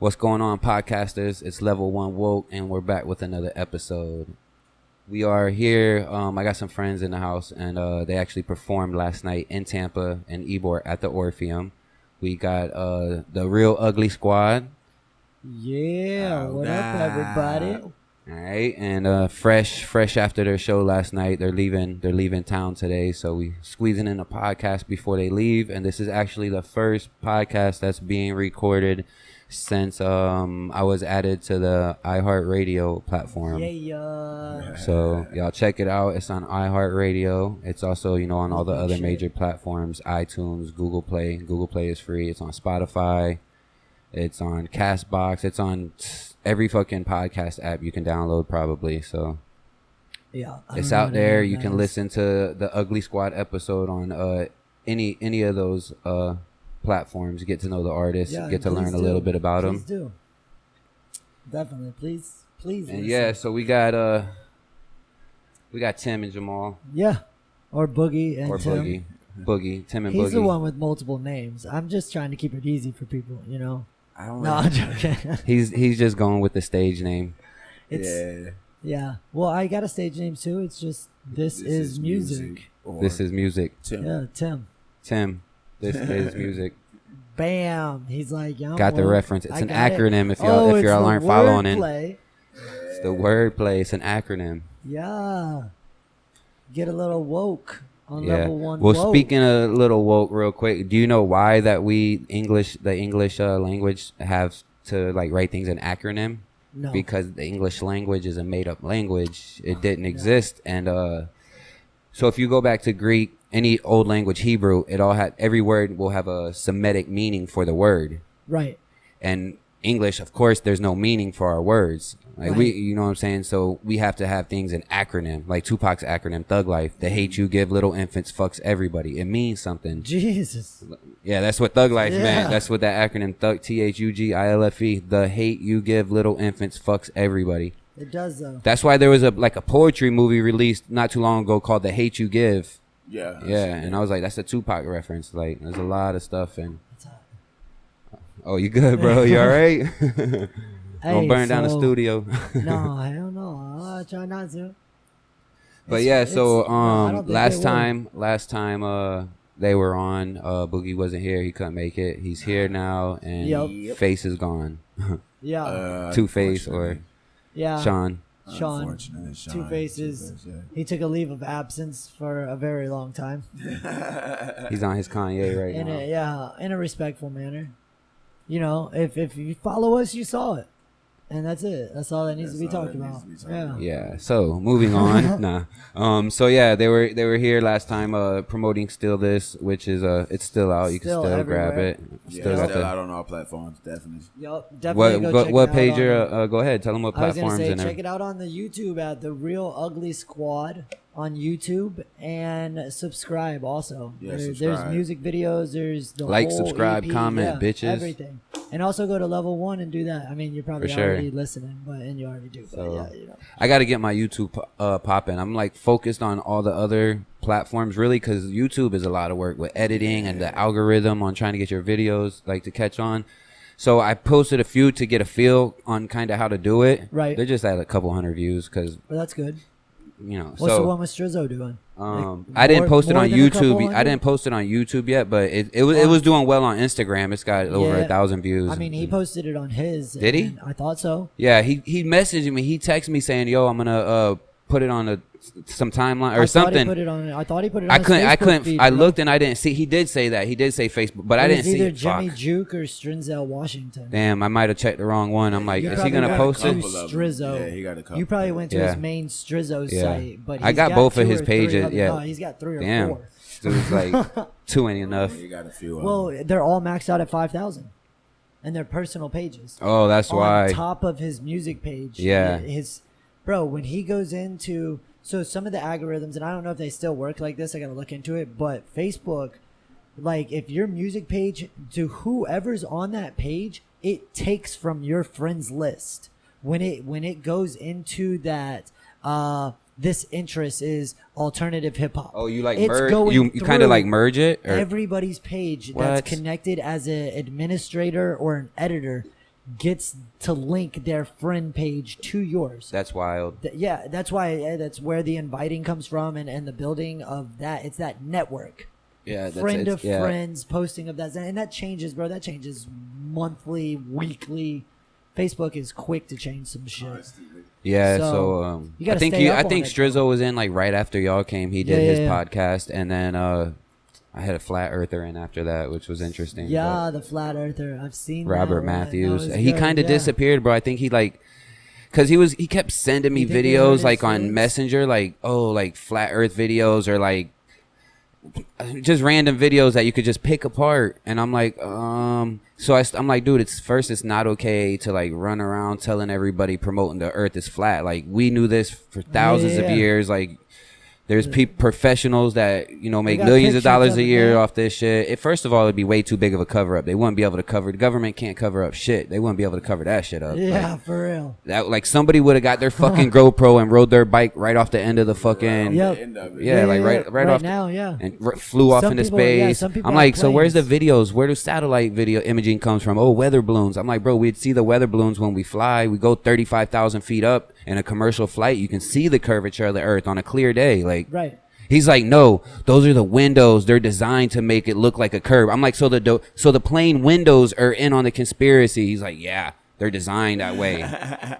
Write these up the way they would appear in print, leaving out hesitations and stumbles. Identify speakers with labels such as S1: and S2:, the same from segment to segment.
S1: What's going on, podcasters? It's Level 1 Woke, and we're back with another episode. We are here. I got some friends in the house, and they actually performed last night in Tampa and Ybor at the Orpheum. We got the Real Ugly Squad.
S2: Yeah, what up, everybody?
S1: All right, and fresh after their show last night, they're leaving town today, so we squeezing in a podcast before they leave, and this is actually the first podcast that's being recorded since I was added to the iHeartRadio platform.
S2: Yeah.
S1: So y'all check it out. It's on iHeartRadio. It's also, on all the other major platforms, iTunes, Google Play. Google Play is free. It's on Spotify. It's on Castbox. It's on every fucking podcast app you can download probably. So
S2: Yeah.
S1: it's out there. You can listen to the Ugly Squad episode on any of those platforms. Get to know the artists. Get to learn a little bit about them.
S2: Please do. Definitely. Please.
S1: And
S2: listen.
S1: yeah, so we got Tim and Jamal.
S2: Yeah. Or Boogie and
S1: Or
S2: Tim.
S1: Boogie. Tim and Boogie.
S2: He's the one with multiple names. I'm just trying to keep it easy for people,
S3: I don't
S2: No,
S3: know.
S2: I'm joking.
S1: He's just going with the stage name.
S2: Yeah. Well, I got a stage name too. It's just This is Music.
S1: This is music.
S3: Tim.
S2: Yeah, Tim.
S1: This is music.
S2: Bam. He's like, yeah.
S1: Got the reference. It's
S2: I
S1: an
S2: got it.
S1: acronym if
S2: Oh,
S1: y'all aren't following it.
S2: wordplay.
S1: It's the wordplay. It's an acronym.
S2: Yeah. Get a little woke on
S1: Yeah.
S2: level 1
S1: Well,
S2: woke.
S1: speaking of little woke, real quick, do you know why that the English language have to write things in acronym?
S2: No.
S1: Because the English language is a made-up language. It didn't exist, and so if you go back to Greek, any old language, Hebrew, every word will have a Semitic meaning for the word.
S2: Right.
S1: And English, of course, there's no meaning for our words.
S2: Right.
S1: You know what I'm saying? So we have to have things in acronym, like Tupac's acronym, Thug Life. The hate you give little infants fucks everybody. It means something.
S2: Jesus.
S1: Yeah, that's what Thug Life
S2: Yeah.
S1: meant. That's what that acronym, Thug, THUGILFE. The hate you give little infants fucks everybody.
S2: It does, though.
S1: That's why there was a poetry movie released not too long ago called The Hate You Give.
S3: Yeah.
S1: Yeah, and I was like, that's a Tupac reference. There's a lot of stuff in.
S2: It's hot.
S1: Oh, you good, bro? You all right? Don't
S2: Hey,
S1: burn down the
S2: so-
S1: studio.
S2: No, hell no. I try not to.
S1: But yeah, so
S2: I don't think
S1: last
S2: they will.
S1: time they were on, Boogie wasn't here. He couldn't make it. He's here now, and
S2: Yep.
S1: Face is gone.
S2: Yeah.
S1: Two-Face or
S2: Yeah.
S1: Sean.
S2: Sean.
S3: Unfortunately,
S2: Two Faces. He took a leave of absence for a very long time.
S1: He's on his Kanye right
S2: In
S1: now.
S2: in a respectful manner. If you follow us, you saw it. And that's it. That's all that needs to be talked about. Yeah.
S1: Yeah. So moving on. So yeah, they were here last time promoting Still This, which is it's still out. You can
S2: Still
S1: still grab
S2: everywhere.
S1: it.
S3: Yeah,
S1: Still got
S3: still
S1: the
S3: out on all platforms, definitely.
S2: Yup. Definitely go check
S1: what
S2: it out
S1: page
S2: on
S1: you're go ahead. Tell them what
S2: I was
S1: platforms
S2: gonna say
S1: and
S2: check it out on the YouTube at the Real Ugly Squad on YouTube and subscribe also.
S3: Yeah,
S2: There's
S3: subscribe.
S2: music videos. There's the
S1: Like,
S2: whole
S1: subscribe,
S2: EP,
S1: comment, bitches.
S2: everything. And also go to level 1 and do that. I mean, you're probably
S1: For sure.
S2: already listening, and you already do. But
S1: So,
S2: yeah.
S1: I got to get my YouTube popping. I'm focused on all the other platforms really because YouTube is a lot of work with editing and the algorithm on trying to get your videos to catch on. So I posted a few to get a feel on kind of how to do it.
S2: Right.
S1: They're just at a couple hundred views because,
S2: Well, that's good. What's the
S1: so
S2: one with Strizzo doing?
S1: I didn't post it
S2: more
S1: on
S2: than a couple
S1: YouTube. I
S2: hundred?
S1: didn't post it on YouTube yet, but it was doing well on Instagram. It's got over 1,000 views.
S2: I mean, he posted it on his.
S1: Did he?
S2: and I thought so.
S1: Yeah, he messaged me. He texted me saying, "Yo, I'm gonna put it on some timeline or something."
S2: I thought he put it on
S1: I
S2: his
S1: couldn't. I
S2: Facebook
S1: couldn't.
S2: feed,
S1: I
S2: bro.
S1: looked and I didn't see. He did say that. He did say Facebook, but I
S2: It
S1: didn't
S2: was
S1: see
S2: either
S1: it.
S2: Jimmy
S1: Fuck.
S2: Juke or Strinzel Washington.
S1: Damn, I might have checked the wrong one. I'm like,
S2: You
S1: is he
S2: probably
S1: gonna
S2: went
S1: post
S2: to
S1: it?
S3: Couple of them.
S2: Strizzo.
S3: Yeah, he got a couple.
S2: You probably went to
S1: Yeah.
S2: his main Strizzo
S1: Yeah.
S2: site, but
S1: I
S2: he's
S1: got both of
S2: 2
S1: his
S2: or 3
S1: pages,
S2: other-
S1: yeah.
S2: No, he's got 3 or
S1: Damn.
S2: 4.
S1: It was like 2 ain't enough.
S3: Yeah, he got a few. of them.
S2: Well, they're all maxed out at 5,000, and they're personal pages.
S1: Oh, that's
S2: on
S1: why.
S2: top of his music page.
S1: Yeah.
S2: Bro, when he goes into some of the algorithms, and I don't know if they still work like this. I gotta look into it. But Facebook, if your music page to whoever's on that page, it takes from your friends list when it goes into that. This interest is alternative hip hop.
S1: Oh, you
S2: It's
S1: merge?
S2: going
S1: You kind of
S2: through
S1: merge it? Or?
S2: everybody's page
S1: What?
S2: that's connected as an administrator or an editor. gets to link their friend page to yours.
S1: That's wild.
S2: Yeah, that's why that's where the inviting comes from, and the building of that. It's that network.
S1: Yeah,
S2: Friend of friends posting of that, and that changes, bro. That changes monthly, weekly. Facebook is quick to change some shit.
S1: Yeah,
S2: So, you gotta
S1: I think
S2: stay up
S1: I
S2: on
S1: think
S2: it,
S1: Strizzo was in like right after y'all came. He did
S2: Yeah,
S1: his
S2: yeah.
S1: podcast, and then I had a flat earther in after that, which was interesting.
S2: Yeah, the flat earther. I've seen
S1: but Robert
S2: that,
S1: Matthews.
S2: That was
S1: He
S2: good,
S1: kind of
S2: yeah.
S1: disappeared, bro. I think he like. Cause he kept sending me
S2: You think he hurt
S1: videos
S2: his
S1: like on
S2: feelings?
S1: Messenger, like like flat Earth videos or like just random videos that you could just pick apart, and I'm like, so I'm like, dude, it's not okay to like run around telling everybody promoting the Earth is flat. Like we knew this for thousands of
S2: Yeah.
S1: years. Like there's professionals that make
S2: got
S1: millions of
S2: pictures
S1: dollars
S2: of
S1: a
S2: it,
S1: year
S2: man.
S1: off this shit. First of all, it'd be way too big of a cover up. They wouldn't be able to cover. The government can't cover up shit. They wouldn't be able to cover that shit up.
S2: Yeah,
S1: Like,
S2: for real.
S1: that like somebody would have got their fucking GoPro and rode their bike right off the end of the fucking
S2: Yep.
S1: yeah, like right off
S2: now, yeah.
S1: and flew off
S2: Some
S1: into
S2: people-
S1: space.
S2: yeah, some people
S1: I'm
S2: have
S1: like, so where's the
S2: planes.
S1: videos? Where do satellite video imaging comes from? Oh, weather balloons. I'm like, bro, we'd see the weather balloons when we fly. We go 35,000 feet up in a commercial flight. You can see the curvature of the Earth on a clear day. Like,
S2: Right.
S1: he's like, no, those are the windows. They're designed to make it look like a curve. I'm like, so the plane windows are in on the conspiracy. He's like, yeah, they're designed that way.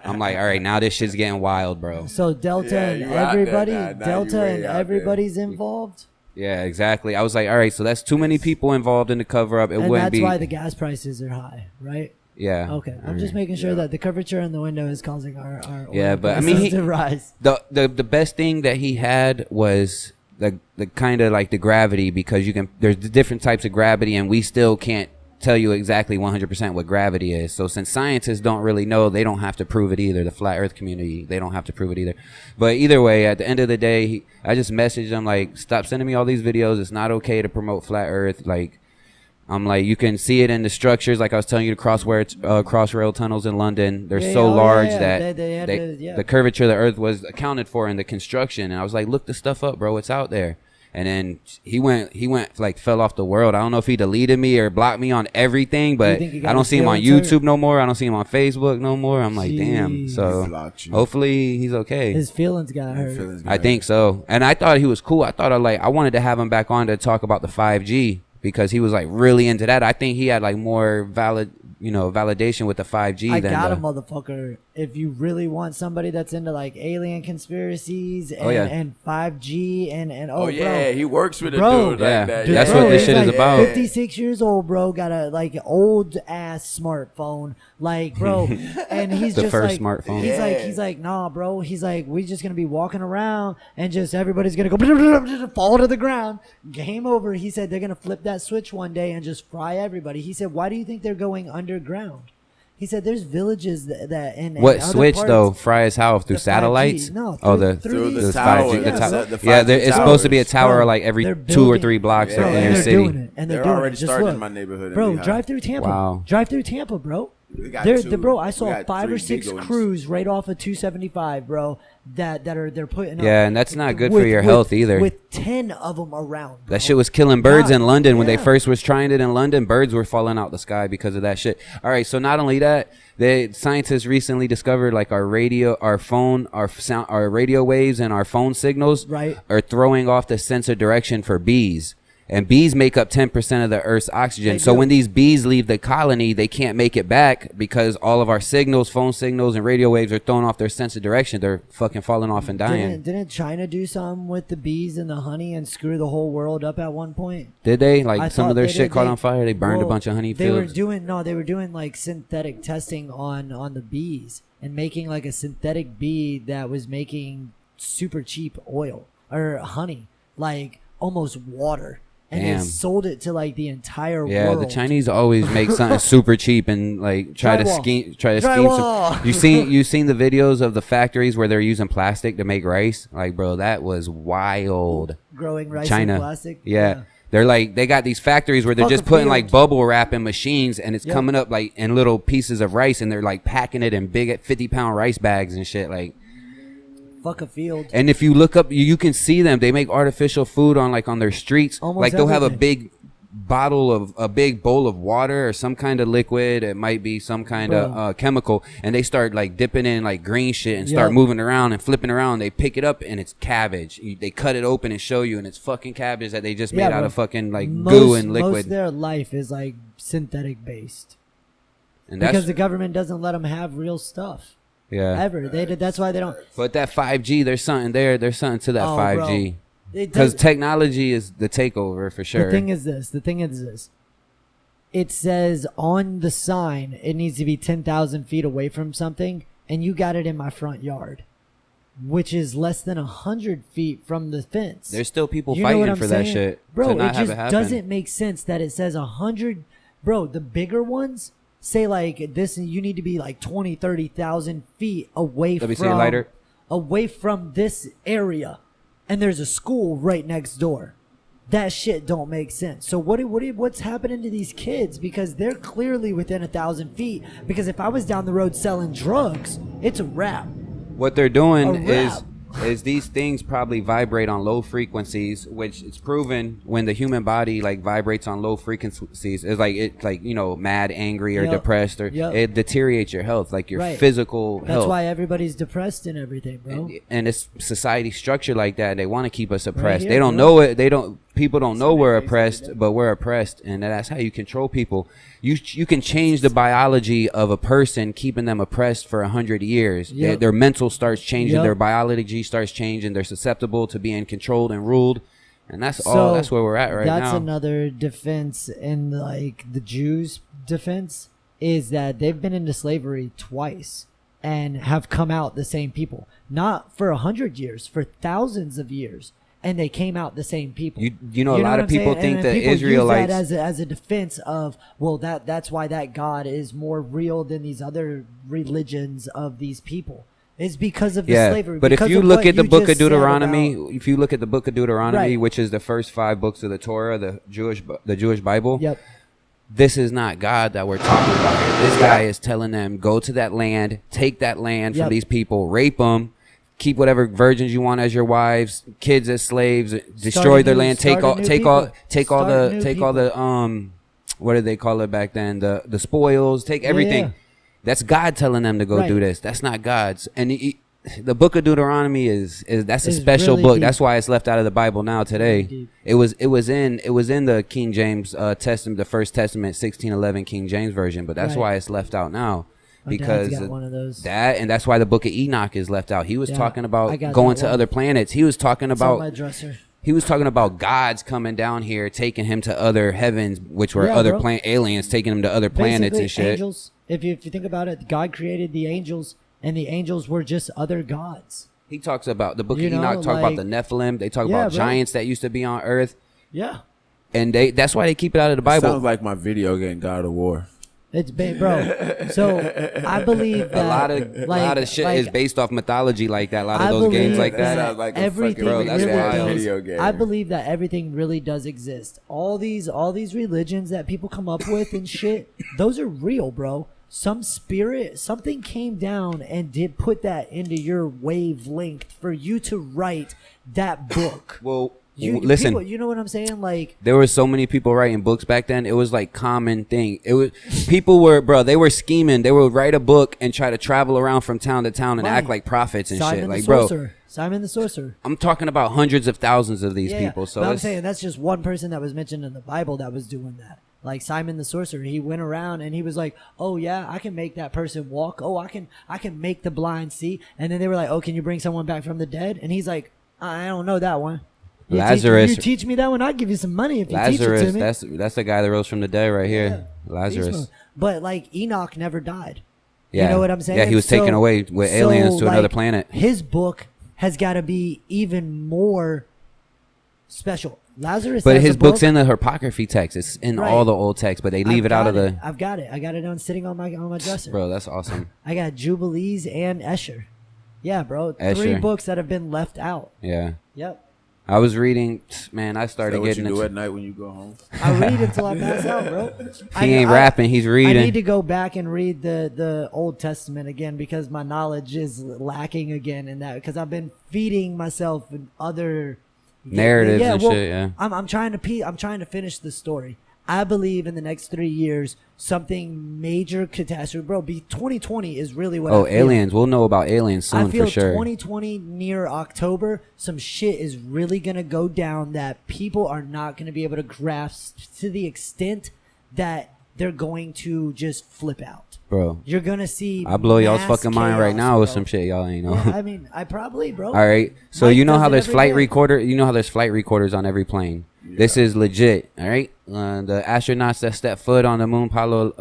S1: I'm like, all right, now this shit's getting wild, bro.
S2: So Delta
S3: Yeah,
S2: and
S3: you out there
S2: everybody,
S3: now. Now you
S2: Delta
S3: way
S2: and
S3: out there.
S2: everybody's involved,
S1: Yeah, exactly. I was like, all right, so that's too many people involved in the cover up. It
S2: and
S1: wouldn't
S2: that's
S1: be.
S2: why the gas prices are high, right?
S1: Yeah.
S2: Okay, I'm just making sure that the curvature in the window is causing our
S1: Yeah,
S2: oil
S1: but I mean,
S2: prices to rise.
S1: The best thing that he had was the kind of like the gravity, because there's different types of gravity, and we still can't tell you exactly 100% what gravity is. So since scientists don't really know, they don't have to prove it either. The flat Earth community, they don't have to prove it either. But either way, at the end of the day, I just messaged him like, stop sending me all these videos. It's not okay to promote flat Earth. Like, I'm like, you can see it in the structures. Like I was telling you, the crossrail tunnels in London, they're
S2: Yeah,
S1: so
S2: yeah,
S1: large
S2: yeah.
S1: that
S2: They had to, yeah.
S1: the curvature of the Earth was accounted for in the construction. And I was like, look the stuff up, bro. It's out there. And then he went like fell off the world. I don't know if he deleted me or blocked me on everything, but
S2: think he got
S1: I don't
S2: his
S1: see him on
S2: feelings hurt?
S1: YouTube no more. I don't see him on Facebook no more. I'm like, damn.
S2: Jeez.
S1: So
S3: Blocked you.
S1: hopefully he's okay.
S2: His feelings got hurt.
S1: I think so. And I thought he was cool. I wanted to have him back on to talk about the 5G, because he was like really into that. I think he had like more validation with the 5G
S2: I
S1: than
S2: got
S1: the,
S2: a motherfucker. If you really want somebody that's into like alien conspiracies and,
S1: yeah.
S2: and 5G and
S3: Oh yeah,
S2: bro.
S3: he works with a
S2: Bro.
S3: dude
S1: Yeah.
S3: like that.
S1: Dude, that's
S2: Bro,
S1: what this
S2: he's
S1: shit is
S2: like
S1: about.
S2: 56 years old, bro. Got a like old ass smartphone, like bro, and he's
S1: The
S2: just
S1: first
S2: like,
S1: smartphone.
S2: He's like, nah, bro. He's like, we just gonna be walking around and just everybody's gonna go fall to the ground. Game over. He said they're gonna flip that switch one day and just fry everybody. He said, why do you think they're going underground? He said there's villages that in
S1: What
S2: other
S1: switch
S2: parts,
S1: though? Fry his how? Through
S2: the 5G.
S1: satellites?
S2: No,
S1: oh,
S2: through
S3: the
S2: these-
S3: tower.
S1: 5G. The
S2: yeah,
S1: tower.
S2: bro.
S1: Yeah, it's supposed to be a tower
S2: Bro,
S1: like every
S2: they're
S1: 2 or
S2: building-
S1: 3 blocks
S2: Bro,
S1: in
S2: and
S1: your
S2: they're
S1: city.
S2: doing it, and
S3: They're
S2: doing
S3: already
S2: it. Just
S3: starting
S2: look.
S3: in my neighborhood.
S2: Bro,
S3: in Lehigh.
S2: drive through Tampa.
S1: Wow.
S2: Drive through Tampa, bro.
S3: We got
S2: Bro, I
S3: we
S2: saw
S3: got
S2: 5 or
S3: 3 big
S2: 6
S3: ones.
S2: crews right off of 275, bro. They're putting up.
S1: Yeah, and that's not good for your health either.
S2: With 10 of them around. Bro.
S1: That shit was killing birds
S2: God,
S1: in London when they
S2: yeah.
S1: first was trying it in London. Birds were falling out the sky because of that shit. All right, so not only that, the scientists recently discovered like our radio, our phone, our sound, our radio waves, and our phone signals
S2: Right.
S1: are throwing off the sense of direction for bees. And bees make up 10% of the Earth's oxygen.
S2: They
S1: So
S2: do.
S1: when these bees leave the colony, they can't make it back because all of our signals, phone signals, and radio waves are thrown off their sense of direction. They're fucking falling off and dying.
S2: Didn't China do something with the bees and the honey and screw the whole world up at one point?
S1: Did they?
S2: I
S1: Like some
S2: thought
S1: of their
S2: they
S1: shit
S2: did.
S1: caught on fire? They burned a
S2: Well,
S1: bunch of honey
S2: They
S1: fields?
S2: were doing like synthetic testing on the bees and making like a synthetic bee that was making super cheap oil or honey, like almost water. And
S1: Damn.
S2: they sold it to like the entire
S1: Yeah,
S2: world.
S1: the Chinese always make something super cheap and like try to
S2: Drywall.
S1: scheme some.
S2: Drywall.
S1: You seen the videos of the factories where they're using plastic to make rice? Like, bro, that was wild.
S2: Growing rice
S1: China,
S2: in plastic.
S1: yeah. They're like, they got these factories where they're
S2: Fuck
S1: just
S2: a
S1: putting
S2: field.
S1: like bubble wrap in machines, and it's
S2: Yep.
S1: coming up like in little pieces of rice, and they're like packing it in big 50-pound rice bags and shit. Like,
S2: Fuck a field.
S1: and if you look up, you can see them. They make artificial food on their streets.
S2: Almost
S1: like they'll have a
S2: everything.
S1: big bottle of a big bowl of water or some kind of liquid. It might be some kind of chemical, and they start like dipping in like green shit and start moving around and flipping around. They pick it up and it's cabbage. They cut it open and show you, and it's fucking cabbage that they just made out of fucking like goo and liquid.
S2: Most of their life is like synthetic based,
S1: and
S2: because the government doesn't let them have real stuff.
S1: Yeah,
S2: ever. That's why they don't.
S1: But that 5G, there's something there. There's something to that 5G.
S2: Because
S1: technology is the takeover for sure.
S2: The thing is this. It says on the sign it needs to be 10,000 feet away from something, and you got it in my front yard, which is less than 100 feet from the fence.
S1: There's still people fighting for that shit.
S2: Bro, it just doesn't make sense that it says 100. Bro, the bigger ones say like this, you need to be like 20, 30,000 feet away away from this area. And there's a school right next door. That shit don't make sense. So what's happening to these kids? Because they're clearly within 1,000 feet. Because if I was down the road selling drugs, it's a wrap.
S1: What they're doing is these things probably vibrate on low frequencies, which it's proven when the human body like vibrates on low frequencies, it's like you know, mad, angry, or depressed, or it deteriorates your health, like your physical health.
S2: That's why everybody's depressed and everything, bro.
S1: And it's society structured like that. They want to keep us oppressed. They don't know it. People don't know we're oppressed, but we're oppressed, and that's how you control people. You can change the biology of a person, keeping them oppressed for 100 years. Their mental starts changing, their biology starts changing. They're susceptible to being controlled and ruled, and that's where we're at right now.
S2: That's another defense, and like the Jews' defense is that they've been into slavery twice and have come out the same people, not for 100 years, for thousands of years. And they came out the same people.
S1: You know, a lot of people think that Israelites
S2: use that as a defense of, well, that's why that God is more real than these other religions of these people. It's because of the slavery.
S1: But if you look at the book of Deuteronomy, which is the first 5 books of the Torah, the Jewish Bible, this is not God that we're talking about here. This guy is telling them, go to that land, take that land from these people, rape them, keep whatever virgins you want as your wives, kids as slaves, destroy their land, take all the what did they call it back then? The spoils, take everything. Yeah. That's God telling them to go do this. That's not God's. And the book of Deuteronomy is that's a special really book. Deep. That's why it's left out of the Bible now today. It was in the King James Testament, the First Testament, 1611 King James version, but that's why it's left out now. Because one of those. And that's why the book of Enoch is left out. He was talking about going to other planets. He was talking about gods coming down here, taking him to other heavens, which were other aliens, taking him to other planets and shit.
S2: Angels, if you think about it, God created the angels, and the angels were just other gods.
S1: He talks about the book of Enoch. Talk about the Nephilim. They talk about giants that used to be on Earth.
S2: Yeah,
S1: and that's why they keep it out of the Bible.
S3: Sounds like my video game God of War.
S2: It's big, bro. So I believe that
S1: a lot of shit is based off mythology like that. A lot of those games like that.
S3: Sounds like
S2: everything
S3: video game.
S2: I believe that everything really does exist. All these religions that people come up with and shit, those are real, bro. Some spirit, something came down and did put that into your wavelength for you to write that book.
S1: Well. Listen,
S2: people, you know what I'm saying? Like,
S1: there were so many people writing books back then. It was like common thing. It was people were they were scheming. They would write a book and try to travel around from town to town and act like prophets and shit. Like,
S2: Simon the Sorcerer.
S1: I'm talking about hundreds of thousands of these people. So
S2: but I'm saying that's just one person that was mentioned in the Bible that was doing that. Like Simon the Sorcerer, he went around and he was like, "Oh yeah, I can make that person walk. Oh, I can make the blind see." And then they were like, "Oh, can you bring someone back from the dead?" And he's like, "I don't know that one."
S1: Lazarus.
S2: You teach me that one, I'll give you some money if you teach it to me.
S1: That's the guy that rose from the dead right here. Lazarus.
S2: But like Enoch never died.
S1: Yeah.
S2: You know what I'm saying?
S1: Yeah, he was taken away with aliens to another planet.
S2: His book has got to be even more special. Lazarus.
S1: But his book's in the Apocryphy text. It's in all the old texts, but they leave it out of the.
S2: I've got it. I got it on sitting on my dresser.
S1: Bro, that's awesome.
S2: I got Jubilees and Escher. Yeah, bro. Escher. 3 books that have been left out.
S1: Yeah.
S2: Yep.
S1: I was reading, man. I started getting.
S3: What you do at night when you go home?
S2: I read until I pass out, bro.
S1: He ain't rapping. He's reading.
S2: I need to go back and read the Old Testament again because my knowledge is lacking again in that. Because I've been feeding myself in other
S1: narratives and shit. Yeah.
S2: I'm trying to finish the story. I believe in the next 3 years, something major catastrophe, bro. 2020 is really what.
S1: Oh, aliens! We'll know about aliens soon
S2: I feel
S1: for sure.
S2: 2020 near October, some shit is really gonna go down that people are not gonna be able to grasp to the extent that they're going to just flip out.
S1: Bro,
S2: you're gonna see.
S1: I blow y'all's fucking mind right now with
S2: bro.
S1: some shit y'all ain't know.
S2: Yeah, I mean, I probably, bro.
S1: All right, so
S2: Mike
S1: you know
S2: does
S1: how
S2: it
S1: there's
S2: every
S1: flight
S2: day.
S1: recorder. You know how there's flight recorders on every plane.
S3: Yeah.
S1: This is legit. All right, the astronauts that step foot on the moon, Apollo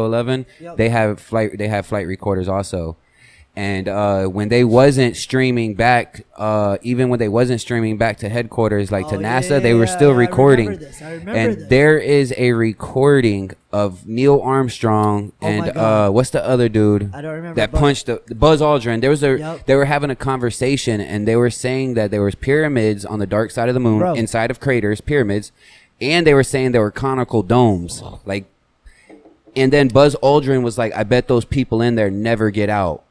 S1: 11,
S2: Yep.
S1: they have flight recorders also. And when they wasn't streaming back, even when they wasn't streaming back to headquarters, like to NASA, they were still recording.
S2: I remember
S1: And
S2: this.
S1: there is a recording of Neil Armstrong
S2: Oh my
S1: and
S2: God.
S1: what's the other dude
S2: I don't remember.
S1: that
S2: but-
S1: punched the Buzz Aldrin? There was
S2: Yep.
S1: they were having a conversation and they were saying that there was pyramids on the dark side of the moon,
S2: Bro.
S1: inside of craters, pyramids, and they were saying there were conical domes, like. And then Buzz Aldrin was like, "I bet those people in there never get out."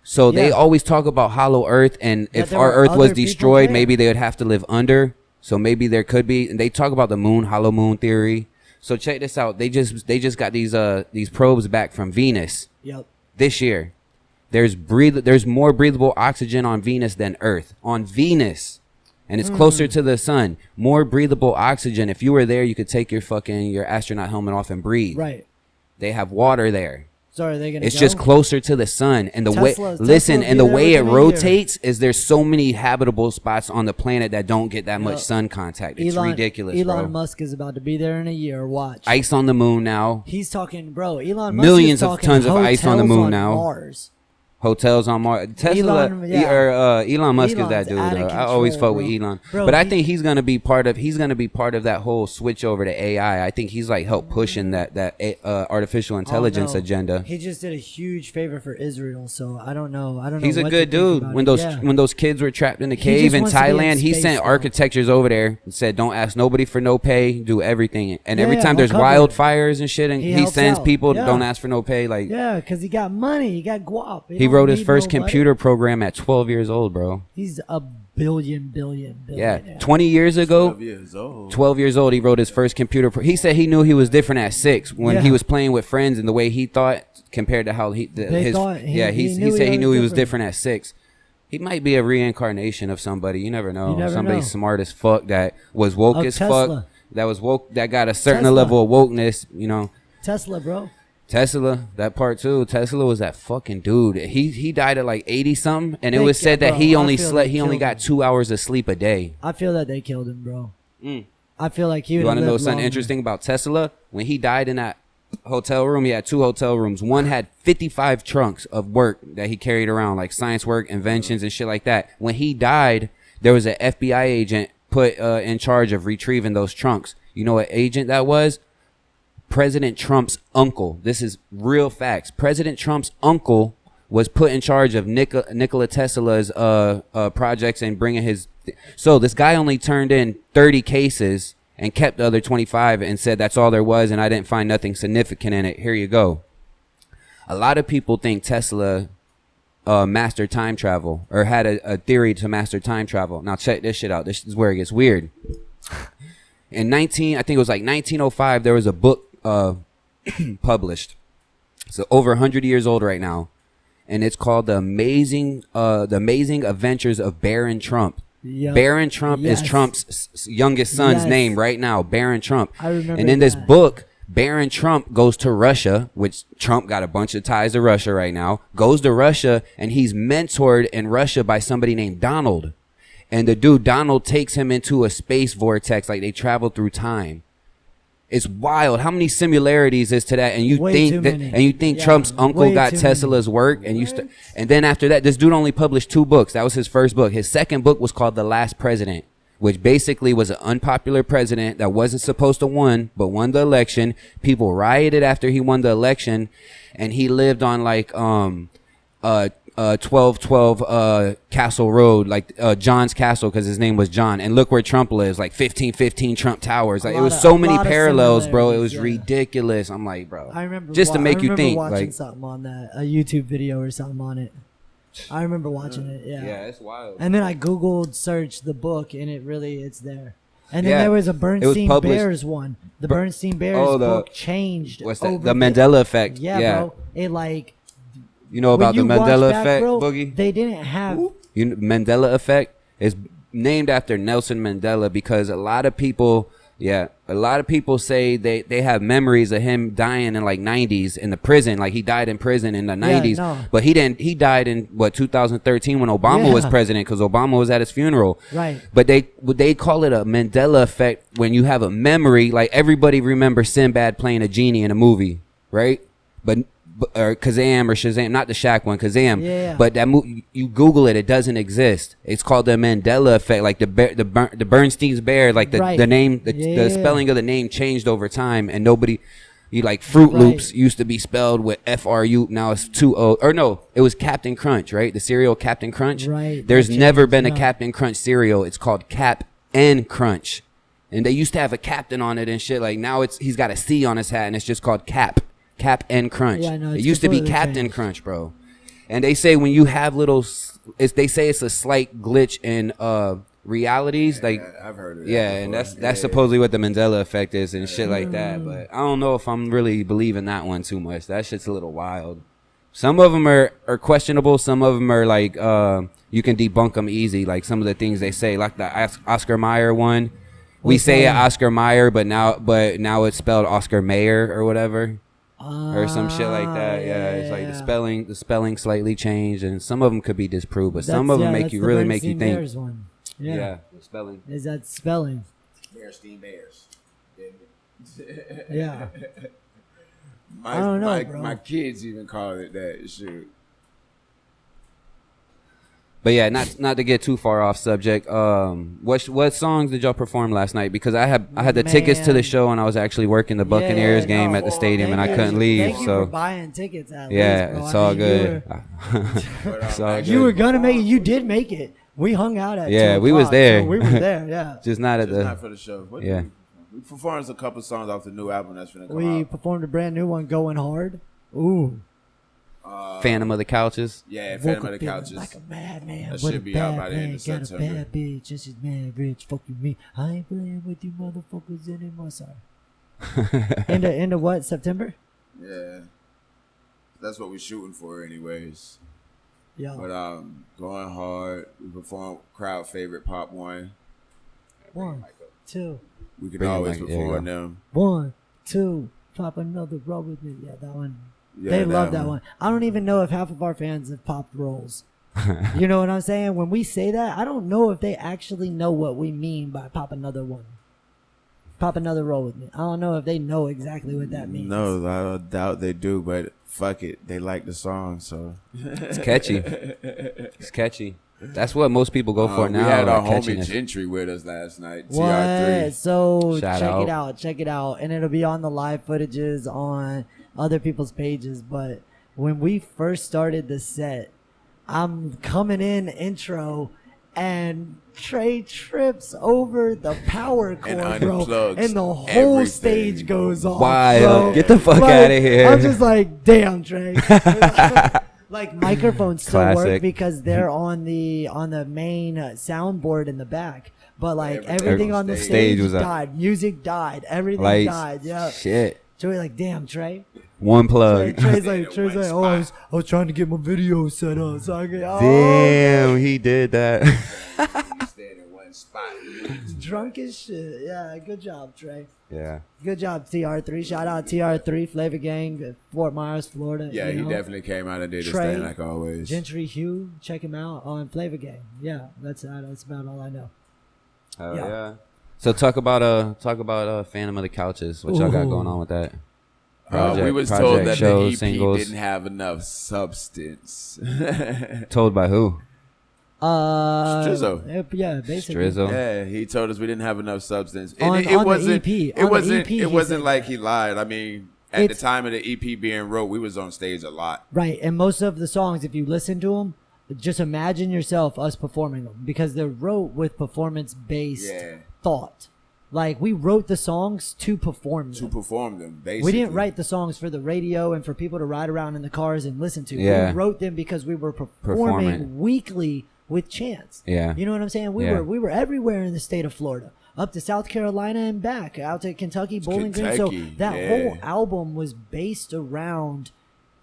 S1: So they
S2: Yeah.
S1: always talk about hollow earth, and
S2: That
S1: if
S2: there
S1: our
S2: were
S1: earth was
S2: other people
S1: destroyed,
S2: there.
S1: maybe they would have to live under. So maybe there could be, and they talk about the moon, hollow moon theory. So check this out. They just got these probes back from Venus
S2: Yep.
S1: this year. There's more breathable oxygen on Venus than Earth. On Venus. And it's closer to the sun. More breathable oxygen. If you were there, you could take your astronaut helmet off and breathe.
S2: Right.
S1: They have water there.
S2: So are they gonna?
S1: It's
S2: go?
S1: just closer to the sun, and the way
S2: Tesla
S1: listen,
S2: will
S1: and
S2: be
S1: the
S2: there
S1: way it
S2: within a year.
S1: rotates is there's so many habitable spots on the planet that don't get that much
S2: Yep.
S1: sun contact. It's ridiculous,
S2: Elon
S1: bro.
S2: Musk is about to be there in a year. Watch.
S1: Ice on the moon now.
S2: He's talking, bro. Elon Musk
S1: Millions
S2: is
S1: of
S2: talking
S1: tons of ice on the
S2: hotels
S1: moon
S2: on
S1: now.
S2: Mars.
S1: Hotels on Mars. Tesla, Elon Musk is that
S2: Elon's
S1: dude.
S2: out of
S1: I always
S2: control,
S1: fuck with
S2: bro.
S1: Elon,
S2: Bro,
S1: but I
S2: he-
S1: think he's gonna be part of that whole switch over to AI. I think he's like help pushing that artificial intelligence
S2: Oh, no.
S1: agenda.
S2: He just did a huge favor for Israel, so I don't know.
S1: He's a
S2: what
S1: good
S2: to think
S1: dude.
S2: about
S1: When
S2: it.
S1: those
S2: Yeah.
S1: when those kids were trapped in the
S2: He
S1: cave
S2: just
S1: in
S2: wants to be in
S1: Thailand, he
S2: space,
S1: sent
S2: though.
S1: architectures over there and said, "Don't ask nobody for no pay. Do everything." And every
S2: Yeah,
S1: time there's
S2: he'll cover it.
S1: wildfires and shit, and
S2: He
S1: he
S2: helps
S1: sends
S2: out.
S1: people,
S2: Yeah.
S1: "Don't ask for no pay." Like
S2: Yeah, because he got money. He got guap.
S1: he wrote his first computer program at 12 years old, bro.
S2: He's a billion.
S1: Yeah, 20 years ago.
S3: 12 years old.
S1: 12 years old, he wrote his first he said he knew he was different at 6 when
S2: Yeah.
S1: he was playing with friends and the way he thought compared to how he
S2: thought he
S1: said he knew he was
S2: different.
S1: different at 6. He might be a reincarnation of somebody. You never know.
S2: You never
S1: Somebody
S2: know.
S1: smart as fuck that was woke
S2: Of
S1: as
S2: Tesla.
S1: fuck. That got a certain
S2: Tesla.
S1: level of wokeness, you know.
S2: Tesla, bro.
S1: Tesla, that part too. Tesla was that fucking dude. He died at like 80 something, and it
S2: They
S1: was said
S2: ki-
S1: that
S2: bro,
S1: he
S2: I
S1: only
S2: feel
S1: slept.
S2: they
S1: He only
S2: killed
S1: got
S2: him.
S1: 2 hours of sleep a day.
S2: I feel that they killed him, bro.
S1: Mm.
S2: I feel like he would
S1: You want to know
S2: lived
S1: something
S2: longer.
S1: interesting about Tesla? When he died in that hotel room, he had 2 hotel rooms. One had 55 trunks of work that he carried around, like science work, inventions, and shit like that. When he died, there was an FBI agent put in charge of retrieving those trunks. You know what agent that was? President Trump's uncle. This is real facts. President Trump's uncle was put in charge of Nikola Tesla's projects and bringing his. So this guy only turned in 30 cases and kept the other 25 and said that's all there was, and I didn't find nothing significant in it. Here you go. A lot of people think Tesla mastered time travel or had a theory to master time travel. Now check this shit out. This is where it gets weird. In I think it was like 1905, there was a book published. So over 100 years old right now, and it's called The Amazing Adventures of Baron Trump.
S2: Yep.
S1: Baron Trump is
S2: Yes.
S1: Trump's youngest son's
S2: Yes.
S1: name right now, Baron Trump.
S2: I remember
S1: And in this
S2: that.
S1: book, Baron Trump goes to Russia, which Trump got a bunch of ties to Russia right now, goes to Russia, and he's mentored in Russia by somebody named Donald. And the dude, Donald, takes him into a space vortex, like they travel through time. It's wild. How many similarities is to that? And you
S2: Way
S1: think
S2: too
S1: that,
S2: many.
S1: and you think
S2: Yeah,
S1: Trump's uncle
S2: way
S1: got
S2: too
S1: Tesla's work, and and then after that, this dude only published 2 books. That was his first book. His second book was called The Last President, which basically was an unpopular president that wasn't supposed to win, but won the election. People rioted after he won the election, and he lived on like 1212 Castle Road, like John's Castle, because his name was John. And look where Trump lives, like 1515 Trump Towers. Like it was so many parallels, bro. It was ridiculous. I'm like, bro,
S2: I remember
S1: just to make you think,
S2: watching
S1: like,
S2: something on that, a YouTube video or something on it. I remember watching it. Yeah.
S1: Yeah, it's wild.
S2: And then I Googled search the book, and it's there. And then
S1: Yeah,
S2: there was a Bernstein
S1: published-
S2: Bears one. The Bernstein Bears book changed.
S1: What's that?
S2: over
S1: The Mandela effect.
S2: Yeah, bro. It like
S1: You know about the
S2: when you
S1: Mandela
S2: watch back,
S1: effect,
S2: bro,
S1: Boogie?
S2: They didn't have.
S1: Mandela effect is named after Nelson Mandela because a lot of people say they have memories of him dying in like 90s in the prison. Like he died in prison in the 90s, but he didn't. He died in 2013 when Obama was president because Obama was at his funeral.
S2: Right.
S1: But they call it a Mandela effect when you have a memory. Like everybody remembers Sinbad playing a genie in a movie, right? Or Kazam or Shazam, not the Shaq one, Kazam.
S2: Yeah.
S1: But that you Google it, it doesn't exist. It's called the Mandela effect, like the Bernstein's bear, like the name, the spelling of the name changed over time, and nobody, like Fruit Loops used to be spelled with FRU, now it's 2 O, or no, it was Captain Crunch, right? The cereal Captain Crunch.
S2: Right.
S1: There's never been a Captain Crunch cereal. It's called Cap and Crunch, and they used to have a captain on it and shit. Like now he's got a C on his hat, and it's just called Cap and Crunch.
S2: Yeah, no,
S1: it used to be Captain Crunch, bro. And they say when you have they say it's a slight glitch in realities. Like
S3: I've heard of that.
S1: Yeah, and that's supposedly what the Mandela effect is and shit like that. But I don't know if I'm really believing that one too much. That shit's a little wild. Some of them are questionable. Some of them are like you can debunk them easy. Like some of the things they say, like the Oscar Mayer one. We say Oscar Mayer, but now it's spelled Oscar Mayer or whatever. Or some shit like that. Yeah, it's like the spelling slightly changed, and some of them could be disproved, but some of them make you think.
S2: Bears one.
S1: Yeah, the spelling.
S2: Is that spelling?
S3: Bernstein Bears.
S2: Yeah. I don't know, bro.
S3: My kids even call it that. Shoot.
S1: But yeah, not to get too far off subject. What songs did y'all perform last night? Because I had the tickets to the show, and I was actually working the Buccaneers game at the stadium, and I couldn't leave.
S2: Thank you
S1: so
S2: for buying tickets.
S1: It's all good. It's all good.
S2: You were gonna make it. You did make it. We hung out at 2
S1: we was there.
S2: So we were there. Yeah,
S1: just not
S3: for the show. We performed a couple songs off the new album that's gonna come out.
S2: We performed a brand new one, "Going Hard." Ooh.
S1: Phantom of the Couches.
S3: Yeah, Phantom of the Couches.
S2: Like a madman.
S3: That should be out by the end of September.
S2: Got a bad bitch, just as mad rich. Fuck you, me. I ain't playing with you motherfuckers anymore. Sorry. End of what? September?
S3: Yeah, that's what we're shooting for, anyways.
S2: Yeah.
S3: But Going Hard. We performed crowd favorite Pop One.
S2: 1, 2.
S3: We can always perform them.
S2: 1, 2. Pop another roll with me. Yeah, that one.
S3: Yeah,
S2: they love that one. I don't even know if half of our fans have popped rolls. You know what I'm saying? When we say that, I don't know if they actually know what we mean by pop another one. Pop another roll with me. I don't know if they know exactly what that means.
S3: No, I doubt they do, but fuck it. They like the song, so.
S1: It's catchy. It's catchy. That's what most people go for now.
S3: We had our
S1: like
S3: homie Gentry with us last night.
S2: What?
S3: TR3.
S2: So check it out. And it'll be on the live footages on other people's pages. But when we first started the set, I'm coming in intro and Trey trips over the power cord, bro, and the whole stage goes off.
S1: Wild. Get the fuck out of here.
S2: I'm just like, damn, Trey. Like microphones still work because they're on the main soundboard in the back, but like everything on the stage died. Music died. Everything died. Yeah.
S1: Shit.
S2: So we're like, damn, Trey.
S1: One plug.
S2: Trey's like, oh, I was trying to get my video set up. So I go,
S1: damn, he did that.
S2: Drunk as shit. Yeah, good job, Trey.
S1: Yeah.
S2: Good job, TR3. Shout out TR3, Flavor Gang, Fort Myers, Florida.
S3: Yeah, he definitely came out and did his thing like always.
S2: Gentry Hugh, check him out on Flavor Gang. Yeah, that's about all I know.
S1: Yeah. So talk about Phantom of the Couches. What y'all got going on with that?
S3: We was told that the EP didn't have enough substance.
S1: Told by who?
S3: Strizzo.
S2: Yeah, basically.
S1: Strizzo.
S3: Yeah, he told us we didn't have enough substance.
S2: On the EP.
S3: It wasn't like he lied. I mean, at the time of the EP being wrote, we was on stage a lot.
S2: Right, and most of the songs, if you listen to them, just imagine yourself us performing them because they're wrote with performance-based thought. Like, we wrote the songs to perform them.
S3: Basically.
S2: We didn't write the songs for the radio and for people to ride around in the cars and listen to.
S1: Yeah.
S2: We wrote them because we were performing weekly with Chance.
S1: Yeah.
S2: You know what I'm saying? We were everywhere in the state of Florida, up to South Carolina and back, out to Kentucky, Bowling Green. So that whole album was based around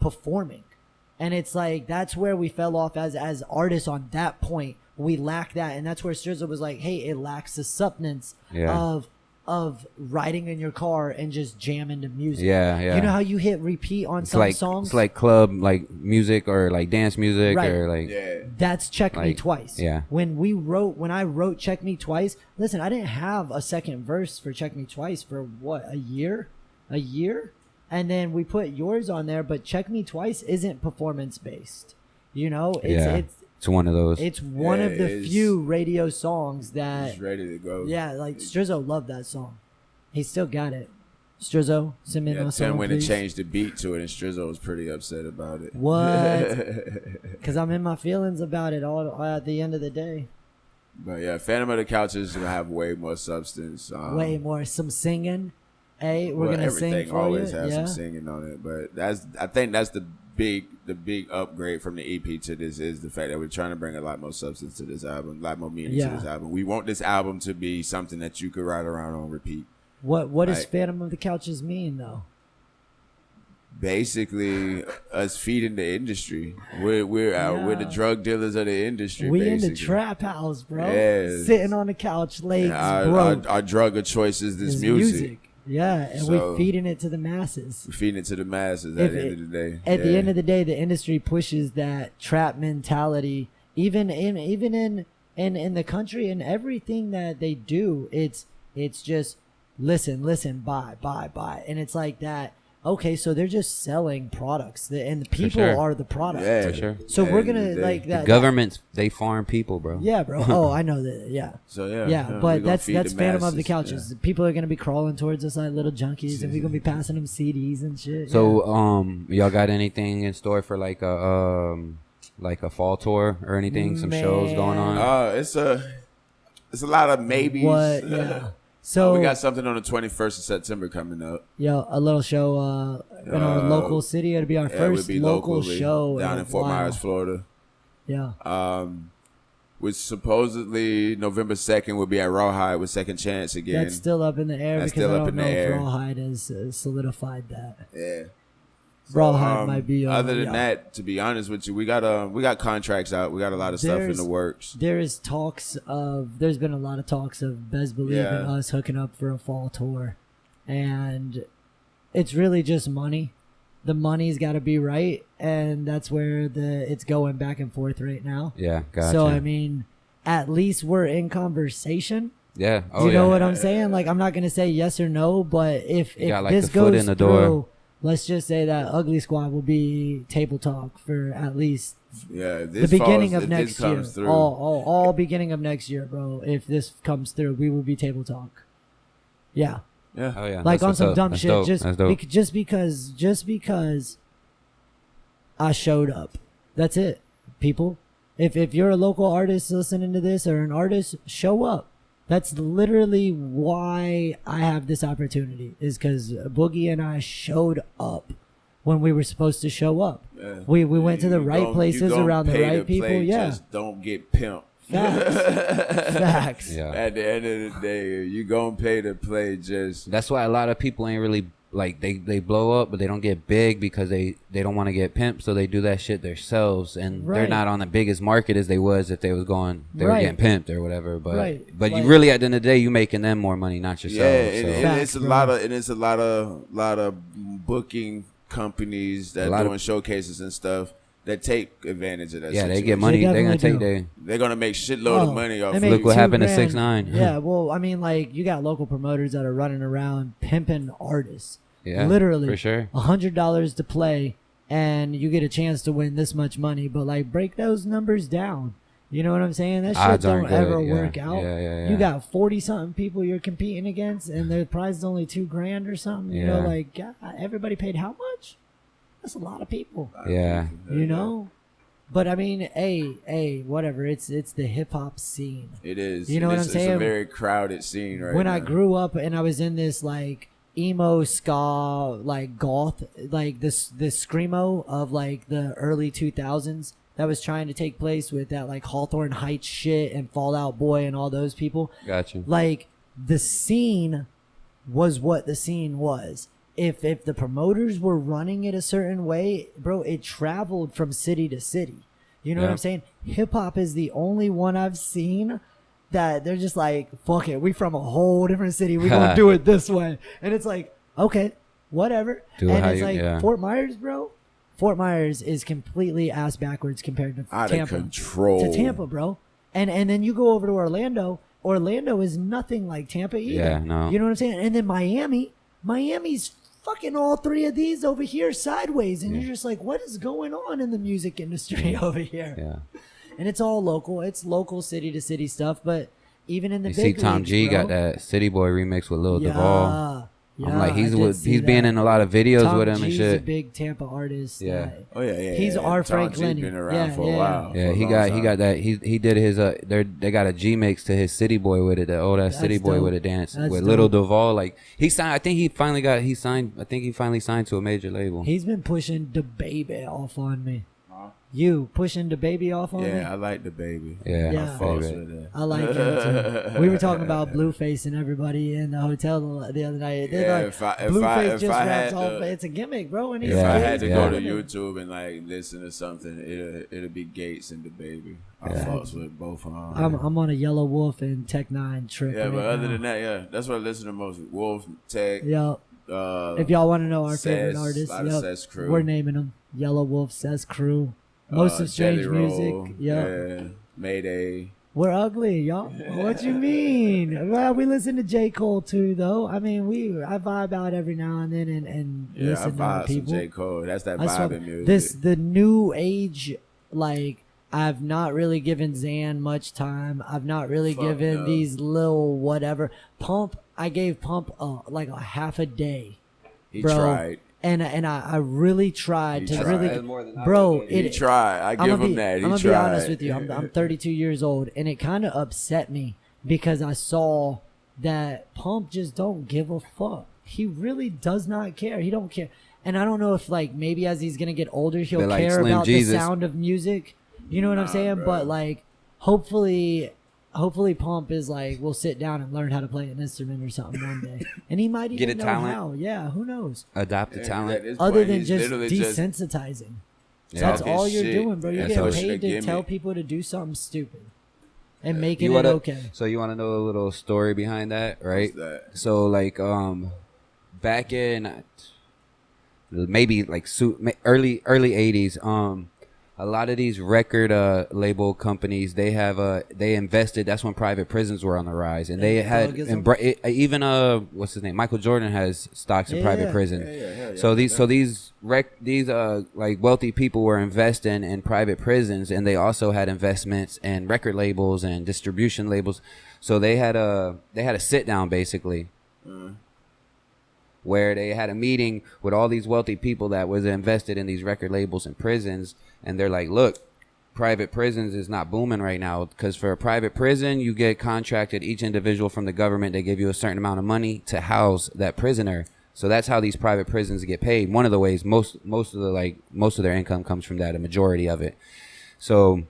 S2: performing. And it's like, that's where we fell off as artists on that point. We lack that, and that's where Strizza was like, "Hey, it lacks the substance of riding in your car and just jamming to music."
S1: Yeah, yeah.
S2: You know how you hit repeat on some songs?
S1: It's like club, like music or like dance music,
S2: Right.
S1: or like
S2: That's Check Me
S1: like,
S2: Twice.
S1: yeah.
S2: When I wrote Check Me Twice, listen, I didn't have a second verse for Check Me Twice for what, a year, and then we put yours on there. But Check Me Twice isn't performance based. You know,
S1: it's one of those.
S2: It's one of the few radio songs that
S3: It's ready to go.
S2: Yeah, like Strizzo loved that song. He still got it. Strizzo, send me my song,
S3: Tim went and
S2: please.
S3: changed the beat to it, and Strizzo was pretty upset about it.
S2: What? Because I'm in my feelings about it all at the end of the day.
S3: But yeah, Phantom of the Couch is gonna have way more substance.
S2: Way more. Some singing. Hey, we're gonna sing
S3: everything
S2: for
S3: always
S2: you.
S3: has
S2: Yeah.
S3: some singing on it, but I think that's the big upgrade from the EP to this is the fact that we're trying to bring a lot more substance to this album, a lot more meaning to this album. We want this album to be something that you could ride around on repeat.
S2: What does Phantom of the Couches mean though?
S3: Basically, us feeding the industry. We're the drug dealers of the industry.
S2: We
S3: basically.
S2: in the trap house, bro.
S3: Yeah.
S2: Sitting on the couch, legs broke.
S3: Our drug of choice is this
S2: It's
S3: music.
S2: Yeah, and
S3: So-
S2: we're feeding it to the masses.
S3: We're feeding it to the masses at the end of the day.
S2: At the end of the day, the industry pushes that trap mentality. Even in the country and everything that they do, it's just listen, buy, and it's like that. Okay, so they're just selling products, and the people are the product.
S3: Yeah,
S1: For sure.
S2: So we're gonna
S3: They-
S2: like that.
S1: The governments, they farm people, bro.
S2: Yeah, bro. Oh, I know that. Yeah.
S3: So
S2: Yeah,
S3: we're
S2: but
S3: gonna
S2: that's
S3: feed the
S2: Phantom of the
S3: masses,
S2: Couches. People are gonna be crawling towards us like little junkies, and we're gonna be passing them CDs and shit.
S1: So, y'all got anything in store for like a fall tour or anything? Some shows going on?
S3: It's a lot of maybes.
S2: What? Yeah. So
S3: we got something on the 21st of September coming up.
S2: a little show in our local city. It'll be our
S3: It would
S2: first
S3: be
S2: local
S3: locally,
S2: show
S3: down
S2: a
S3: in Fort
S2: while.
S3: Myers, Florida.
S2: Yeah.
S3: Which supposedly November 2nd will be at Rawhide with Second Chance again.
S2: That's still up in the air
S3: That's
S2: because
S3: still
S2: I
S3: up
S2: don't
S3: in
S2: know
S3: the
S2: if
S3: air.
S2: Rawhide has solidified that.
S3: Yeah.
S2: Rawhide might be.
S3: Other than
S2: yeah.
S3: that, to be honest with you, we got contracts out. We got a lot of stuff in
S2: There's-
S3: the works.
S2: There's been a lot of talks of Bez Believe and
S3: Yeah.
S2: us hooking up for a fall tour. And it's really just money. The money's got to be right. And that's where it's going back and forth right now.
S1: Yeah, gotcha.
S2: So, I mean, at least we're in conversation.
S1: yeah.
S2: Do
S1: Oh,
S2: you know
S1: yeah.
S2: what I'm saying? Like, I'm not going to say yes or no, but if
S1: got, like,
S2: this
S1: the foot
S2: goes
S1: in the
S2: through,
S1: door.
S2: let's just say that Ugly Squad will be table talk for at least
S3: Yeah, if
S2: the
S3: this
S2: beginning
S3: falls-
S2: of
S3: if
S2: next
S3: this
S2: year.
S3: comes through.
S2: All beginning of next year, bro. If this comes through, we will be table talk. Yeah,
S3: Yeah.
S1: Oh, yeah.
S2: like
S1: That's
S2: on
S1: what's
S2: some
S1: up.
S2: dumb
S1: That's
S2: shit.
S1: dope.
S2: Just
S1: That's dope.
S2: just because I showed up. That's it, people. If you're a local artist listening to this or an artist, show up. That's literally why I have this opportunity. Is because Boogie and I showed up when we were supposed to show up.
S3: Yeah.
S2: We went to the
S3: You
S2: right
S3: gon-
S2: places
S3: you gon'
S2: around the
S3: pay
S2: right
S3: to
S2: people.
S3: play,
S2: Yeah,
S3: Just don't get pimped.
S2: facts. Facts.
S1: Yeah.
S3: At the end of the day, you gonna pay to play. Just
S1: That's why a lot of people ain't really like they blow up, but they don't get big because they don't want to get pimped, so they do that shit themselves, and they're
S2: Right.
S1: not on the biggest market as they was if they was going they were
S2: Right.
S1: getting pimped or whatever. But
S2: Right.
S1: but
S2: Like-
S1: you really at the end of the day you making them more money, not yourself.
S3: yeah,
S1: so.
S3: and it's
S2: Facts,
S3: a
S2: bro.
S3: lot of booking companies that
S1: A lot of-
S3: doing showcases and stuff that take advantage of that.
S1: Yeah, they
S3: situation.
S1: get money.
S2: They
S1: They're gonna
S2: definitely
S1: take
S2: do.
S3: They're gonna make shitload of money off.
S2: they
S3: of
S2: make
S1: Look what
S2: $2
S1: happened to
S2: grand.
S1: 6ix9ine.
S2: Yeah, well, I mean, like you got local promoters that are running around pimping artists.
S1: Yeah,
S2: literally,
S1: for sure.
S2: $100 to play, and you get a chance to win this much money. But like, break those numbers down. You know what I'm saying? That shit
S1: Odds
S2: don't
S1: aren't good,
S2: ever
S1: yeah.
S2: work out.
S1: Yeah.
S2: You got 40 something people you're competing against, and their prize is only $2,000 or something. You know,
S1: Yeah.
S2: like God, everybody paid how much? That's a lot of people.
S1: Yeah.
S2: You know, But I mean, hey, whatever. It's the hip hop scene.
S3: It is.
S2: You know what I'm saying?
S3: It's a very crowded scene right
S2: when
S3: now.
S2: I grew up and I was in this like emo ska like goth like this screamo of like the early 2000s that was trying to take place with that like Hawthorne Heights shit and Fall Out Boy and all those people.
S1: Gotcha.
S2: Like the scene was what the scene was. If the promoters were running it a certain way, bro, it traveled from city to city. You know what I'm saying? Hip hop is the only one I've seen that they're just like, fuck it, we from a whole different city, we gonna do it this way. And it's like, okay, whatever. And it's like Fort Myers, bro. Fort Myers is completely ass backwards compared to
S3: out
S2: Tampa.
S3: Of control.
S2: To Tampa, bro. And then you go over to Orlando. Orlando is nothing like Tampa either.
S1: Yeah, no.
S2: You know what I'm saying? And then Miami's fucking all three of these over here sideways. And you're just like, what is going on in the music industry over here?
S1: Yeah.
S2: And it's all local. It's local city to city stuff. But even in the
S1: you
S2: big
S1: see Tom
S2: leagues,
S1: G
S2: bro,
S1: got that City Boy remix with Lil Duval.
S2: Yeah,
S1: I'm like, he's
S2: that.
S1: being in a lot of videos
S2: Tom
S1: with him
S2: G's
S1: and
S2: a
S1: shit.
S2: big Tampa artist.
S1: Yeah.
S3: Oh yeah.
S2: He's our
S3: Tom
S2: Frank
S3: G
S2: Lenny.
S3: been around for a while.
S1: Yeah, he got that. He did his they got a G mix to his City Boy with it. The old ass City Boy
S2: dope.
S1: with a dance
S2: That's
S1: with
S2: dope.
S1: Little Duval. Like he signed. I think he finally signed to a major label.
S2: He's been pushing the baby off on me. You pushing the baby off on me?
S3: Yeah, I like the baby.
S1: Yeah,
S2: Yeah.
S3: I fucks with that.
S2: I like him too. We were talking about Blueface and everybody in the hotel the other night. They're
S3: Yeah,
S2: like, Blueface just raps off. It's a gimmick, bro. And he's
S3: If I
S1: Yeah.
S3: had to
S2: he's
S3: go to
S2: rapping it.
S3: YouTube and like listen to something, it'll be Gates and the baby. I fucks with both of them.
S2: I'm on a Yellow Wolf and Tech 9 trip.
S3: Yeah,
S2: right
S3: but other
S2: now.
S3: than that, yeah, that's what I listen to most. Wolf, Tech.
S2: Yeah. If y'all want to know our favorite artists,
S3: Crew.
S2: we're naming them. Yellow Wolf, Says Crew. Most of Strange
S3: Jelly
S2: Music.
S3: Roll,
S2: Yeah.
S3: Mayday.
S2: We're ugly, y'all. What you mean? Well, we listen to J. Cole too, though. I mean, I vibe out every now and then and
S3: Yeah, I
S2: listen to
S3: vibe some
S2: people.
S3: J. Cole. That's that
S2: I saw
S3: vibing music.
S2: the new age, like I've not really given Xan much time. I've not really given these little whatever. Pump, I gave Pump like a half a day.
S3: He
S2: bro.
S3: tried.
S2: And I really tried to
S3: tried.
S2: really,
S1: That's more than I
S2: bro.
S1: would do.
S3: He tried. I give him that. He
S2: I'm gonna
S3: tried.
S2: be honest with you. I'm 32 years old, and it kind of upset me because I saw that Pump just don't give a fuck. He really does not care. He don't care. And I don't know if like maybe as he's gonna get older, he'll
S1: They're like
S2: care
S1: Slim
S2: about
S1: Jesus.
S2: the sound of music. You know what I'm saying?
S3: bro.
S2: But like, hopefully Pump is like, we'll sit down and learn how to play an instrument or something one day, and he might
S1: Get
S2: even
S1: a
S2: know
S1: talent.
S2: how. Yeah, who knows?
S1: Adopt the
S3: At
S1: talent.
S3: this
S2: Other
S3: point,
S2: than
S3: he's
S2: just
S3: literally
S2: desensitizing.
S1: Yeah.
S2: That's
S3: talking
S2: all you're
S3: shit.
S2: doing, bro. You're
S3: That's
S2: getting
S3: all shit,
S2: paid to
S3: gimme.
S2: tell people to do something stupid and making
S1: You
S2: it
S1: wanna-
S2: okay.
S1: So you want to know a little story behind that, right?
S3: What's that?
S1: So like back in maybe like early 80s, a lot of these record label companies, they invested. That's when private prisons were on the rise, and they had
S2: Thuggism.
S1: even what's his name, Michael Jordan has stocks in private prison.
S3: Yeah,
S1: So these like wealthy people were investing in private prisons, and they also had investments in record labels and distribution labels. So they had a sit down basically, where they had a meeting with all these wealthy people that was invested in these record labels and prisons, and they're like, look, private prisons is not booming right now, because for a private prison you get contracted, each individual from the government, they give you a certain amount of money to house that prisoner. So that's how these private prisons get paid. One of the ways most of their income comes from that, a majority of it. So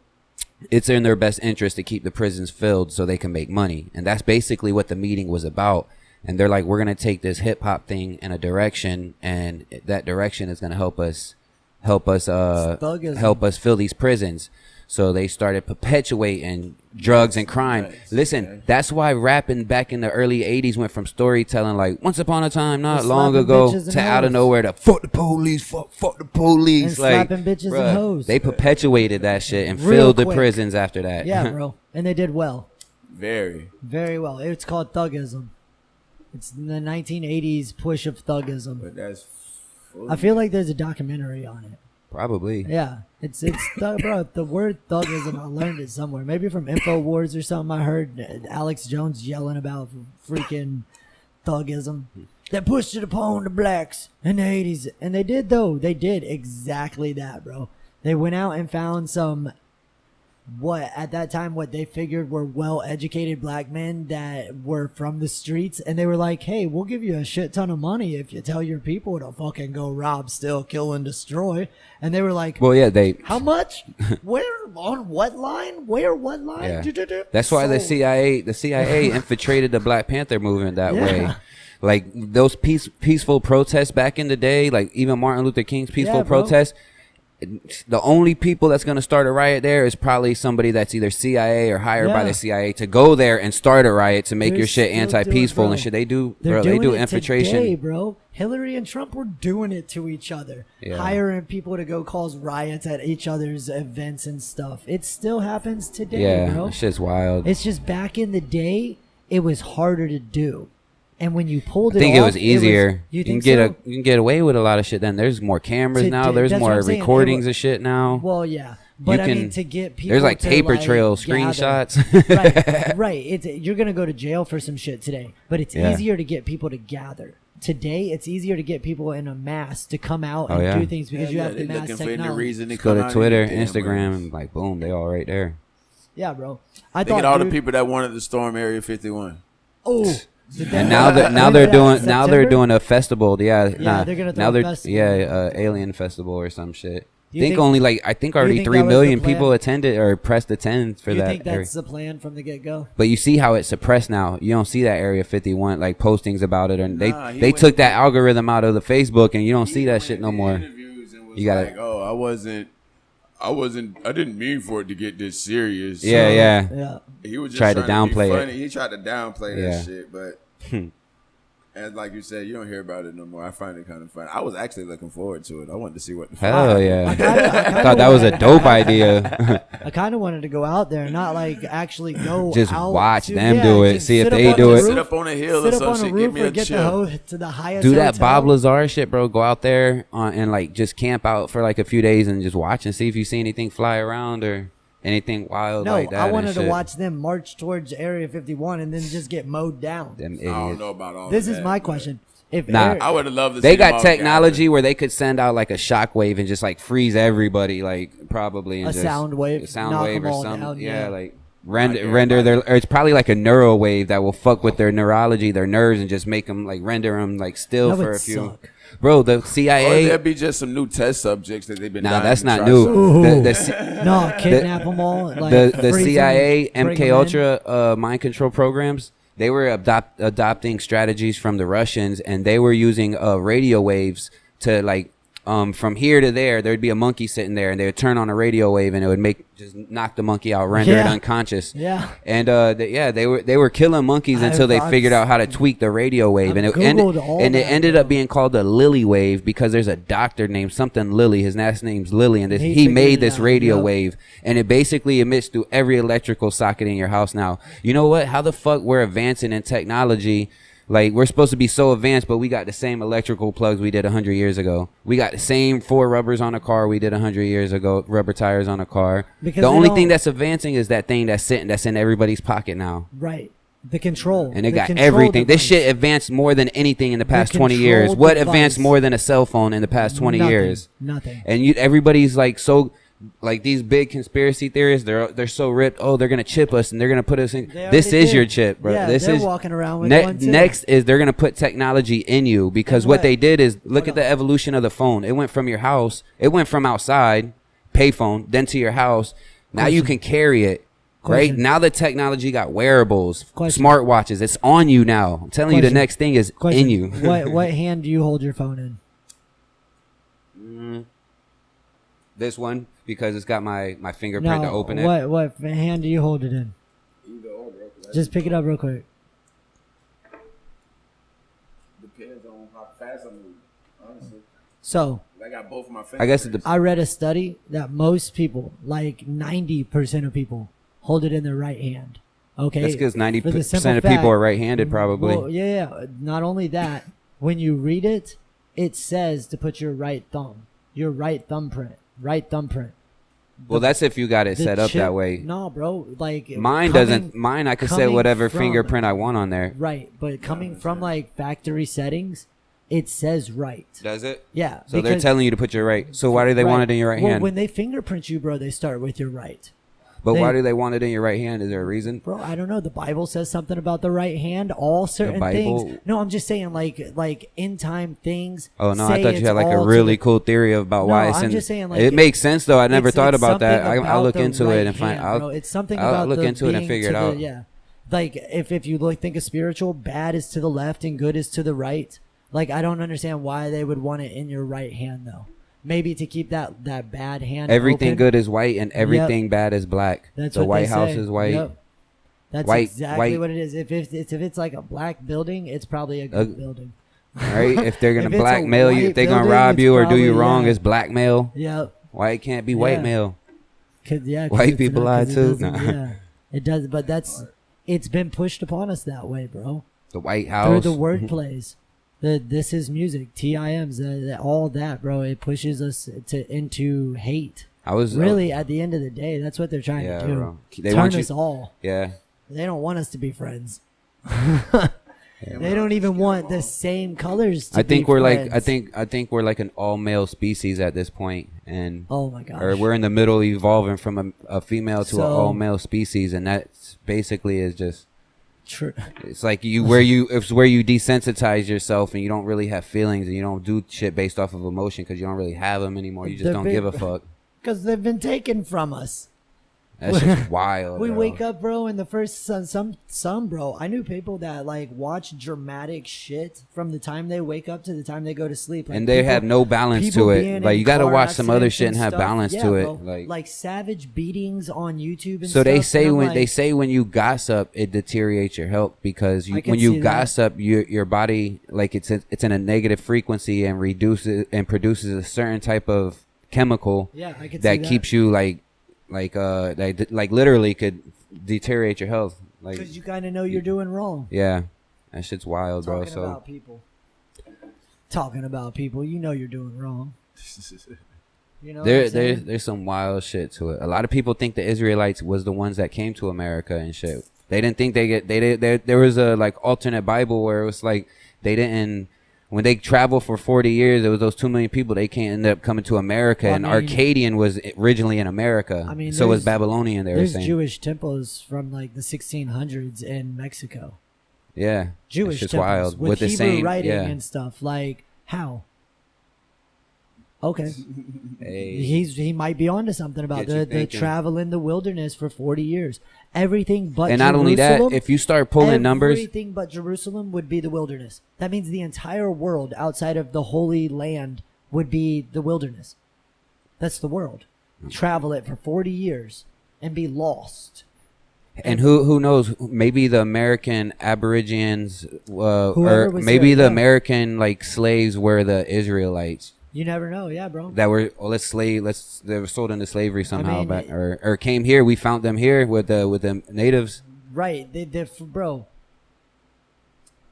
S1: it's in their best interest to keep the prisons filled so they can make money. And that's basically what the meeting was about. And they're like, we're going to take this hip hop thing in a direction, and that direction is going to help us fill these prisons. So they started perpetuating drugs and crime.
S3: Right.
S1: Listen, that's why rapping back in the early 80s went from storytelling like once upon a time, not
S2: And
S1: long
S2: slapping
S1: ago,
S2: bitches and
S1: to out of
S2: hoes.
S1: nowhere to fuck the police, fuck the police.
S2: And
S1: like,
S2: slapping bitches and
S1: bruh,
S2: hoes.
S1: They perpetuated that shit and
S2: Real
S1: filled the
S2: quick.
S1: prisons after that.
S2: Yeah, bro. And they did well.
S3: Very.
S2: Very well. It's called thuggism. It's the 1980s push of thuggism.
S3: But that's.
S2: I feel like there's a documentary on it.
S1: Probably.
S2: Yeah, it's bro. The word thuggism, I learned it somewhere. Maybe from InfoWars or something. I heard Alex Jones yelling about freaking thuggism that pushed it upon the blacks in the 80s, and they did though. They did exactly that, bro. They went out and found some, what at that time, what they figured were well-educated black men that were from the streets, and they were like, hey, we'll give you a shit ton of money if you tell your people to fucking go rob, steal, kill, and destroy. And they were like,
S1: well, yeah, they.
S2: how much? Where? On what line? Where? What line?
S1: Yeah. That's why the CIA infiltrated the Black Panther movement that way. Like those peaceful protests back in the day, like even Martin Luther King's peaceful protests. The only people that's going to start a riot there is probably somebody that's either CIA or hired by the CIA to go there and start a riot to make your shit anti-peaceful and shit. They do, bro. They do infiltration,
S2: today, bro. Hillary and Trump were doing it to each other, hiring people to go cause riots at each other's events and stuff. It still happens today, bro.
S1: That shit's wild.
S2: It's just back in the day, it was harder to do. And when you pulled it off,
S1: I think it was easier.
S2: You
S1: can
S2: think
S1: you can get away with a lot of shit then. There's more cameras now. There's more recordings of shit now.
S2: Well, yeah. But I mean, to get people,
S1: there's like paper trail screenshots.
S2: right. You're gonna go to jail for some shit today, but it's easier to get people to gather. Today, it's easier to get people in a mass to come out and do things because you have the mass technology.
S1: Just go to Twitter, Instagram, and like boom, they all right there.
S2: Yeah, bro.
S3: Look at all the people that wanted to storm Area 51.
S2: Oh.
S1: And now they're doing a festival. They're gonna throw a festival. Alien festival or some shit. I think already 3 million people attended or pressed attend for that.
S2: You think that's the plan from the get-go?
S1: But you see how it's suppressed now. You don't see that Area 51 like postings about it, and they took that algorithm out of the Facebook, and you don't see that shit no more. You got
S3: like, I didn't mean for it to get this serious.
S1: Yeah.
S3: He was just
S1: tried to downplay it.
S3: He tried to downplay that shit, but and like you said, you don't hear about it no more. I find it kind of fun. I was actually looking forward to it. I wanted to see what the
S1: hell yeah. I thought that was a dope idea.
S2: I kind of wanted to go out there, not like actually go
S1: just
S2: out
S1: watch them do it, see if they do it.
S3: Sit up on a hill or some shit, give me a chill.
S2: To the highest
S1: do that
S2: hotel.
S1: Bob Lazar shit, bro. Go out there and like just camp out for like a few days and just watch and see if you see anything fly around or anything wild like that.
S2: I wanted to watch them march towards Area 51 and then just get mowed down.
S1: Them idiots.
S3: I don't know about all
S2: this
S3: that.
S2: This is my question.
S3: I would have loved to see
S1: they got technology where they could send out like a shockwave and just like freeze everybody, like probably and
S2: a sound wave
S1: or something.
S2: Down,
S1: like render their. Or it's probably like a neuro wave that will fuck with their neurology, their nerves, and just make them like render them like still for a few.
S2: Suck.
S1: Bro, the CIA.
S3: Or there'd be just some new test subjects that they've been.
S1: Nah, that's not new.
S2: Kidnap them all. Like
S1: the CIA MK Ultra mind control programs. They were adopting strategies from the Russians, and they were using radio waves to like from here to there. There'd be a monkey sitting there, and they would turn on a radio wave, and it would just knock the monkey out, render it unconscious.
S2: Yeah.
S1: And they were killing monkeys until they figured out how to tweak the radio wave, and it ended up being called the Lily wave because there's a doctor named something Lilly. His last name's Lilly, and he made this radio wave, and it basically emits through every electrical socket in your house now. You know what? How the fuck we're advancing in technology? Like, we're supposed to be so advanced, but we got the same electrical plugs we did 100 years ago. We got the same 4 rubbers on a car we did 100 years ago, rubber tires on a car. Because the only thing that's advancing is that thing that's in everybody's pocket now.
S2: Right. The control.
S1: And it got everything. This shit advanced more than anything in the past 20 years. What advanced more than a cell phone in the past 20 years?
S2: Nothing.
S1: And everybody's like so... Like these big conspiracy theorists, they're so ripped. Oh, they're gonna chip us and they're gonna put us in. This is your chip, bro.
S2: Yeah,
S1: they're
S2: walking around with one too.
S1: Next is they're gonna put technology in you because what they did is look at the evolution of the phone. It went from your house, it went from outside, payphone, then to your house. Now you can carry it. Right now, the technology got wearables, smartwatches. It's on you now. I'm telling you, the next thing is in you.
S2: What hand do you hold your phone
S1: in? This one, because it's got my fingerprint to open it.
S2: What hand do you hold it in? Just pick it up real quick.
S3: Depends on how fast I move, honestly.
S2: So
S3: I got both of my fingers.
S1: I guess
S2: I read a study that most people, like 90% of people, hold it in their right hand. Okay,
S1: that's because 90% of people are right-handed, probably.
S2: Well, yeah. Not only that, when you read it, it says to put your right thumbprint. Right thumbprint.
S1: Well, that's if you got it set up that way.
S2: No, bro. Like
S1: mine doesn't. I can set whatever fingerprint I want on there.
S2: Right, but coming from like factory settings, it says right.
S1: Does it?
S2: Yeah.
S1: So they're telling you to put your right. So why do they want it in your right hand?
S2: When they fingerprint you, bro, they start with your right.
S1: But why do they want it in your right hand? Is there a reason?
S2: Bro, I don't know. The Bible says something about the right hand. All certain things. No, I'm just saying, like end time things.
S1: Oh no, I thought you had like a really cool theory about why it's in. I'm just saying, like, it makes sense though. I never thought about that. I'll look into it and find.
S2: It's something about.
S1: I'll look into it and figure it out.
S2: Yeah, like if you think of spiritual, bad is to the left and good is to the right. Like I don't understand why they would want it in your right hand though. Maybe to keep that bad hand.
S1: Everything
S2: open.
S1: Good is white and everything bad is black.
S2: That's
S1: the
S2: what
S1: White
S2: they
S1: House
S2: say.
S1: is white.
S2: Yep. That's
S1: white,
S2: exactly what it is. If it's like a black building, it's probably a good building.
S1: Right? If they're gonna
S2: If it's
S1: blackmail you, if they're gonna
S2: building,
S1: rob you or do you
S2: probably,
S1: wrong, it's blackmail.
S2: Yep.
S1: White can't be white mail.
S2: White
S1: people lie too.
S2: Yeah, it does. But it's been pushed upon us that way, bro.
S1: The White House
S2: through the wordplays. This is music, TIMs, all that, bro. It pushes us into hate. Really, at the end of the day, that's what they're trying to do. Bro. They turn us all.
S1: Yeah.
S2: They don't want us to be friends. They don't even want the same colors to be friends.
S1: I think we're like an all male species at this point, and
S2: oh my gosh,
S1: or we're in the middle, evolving from a female to an all male species, and that's basically is just.
S2: True.
S1: It's like where you desensitize yourself and you don't really have feelings and you don't do shit based off of emotion because you don't really have them anymore. You just don't give a fuck.
S2: Because they've been taken from us.
S1: That's just wild.
S2: We wake up, bro, and the first some bro. I knew people that like watch dramatic shit from the time they wake up to the time they go to sleep,
S1: like, and they have no balance to it. Like you got to watch some other shit and have balance to it.
S2: Bro. Like savage beatings on YouTube. And
S1: so
S2: stuff,
S1: they say when you gossip, it deteriorates your health because when you gossip, your body like it's in a negative frequency and produces a certain type of chemical that keeps you like literally could deteriorate your health. Like
S2: because you kind of know you're doing wrong.
S1: Yeah, that shit's wild, bro.
S2: Talking about people, you know you're doing wrong. You know,
S1: there's some wild shit to it. A lot of people think the Israelites was the ones that came to America and shit. They didn't think there was a like alternate Bible where it was like they didn't. When they traveled for 40 years, there was those 2 million people. They can't end up coming to America, and Arcadian was originally in America. I mean, so was Babylonian. There's
S2: Jewish temples from like the 1600s in Mexico.
S1: Yeah,
S2: Jewish temples
S1: wild.
S2: with Hebrew writing and stuff. Like how? Okay, he might be onto something about the travel in the wilderness for 40 years. Everything but
S1: and not only that, if you start pulling numbers,
S2: everything but Jerusalem would be the wilderness. That means the entire world outside of the Holy Land would be the wilderness. That's the world. Travel it for 40 years and be lost.
S1: And who knows? Maybe the American Aborigines, or maybe the American like slaves were the Israelites.
S2: You never know, yeah, bro.
S1: That were they were sold into slavery somehow, back or came here. We found them here with the natives.
S2: Right, bro.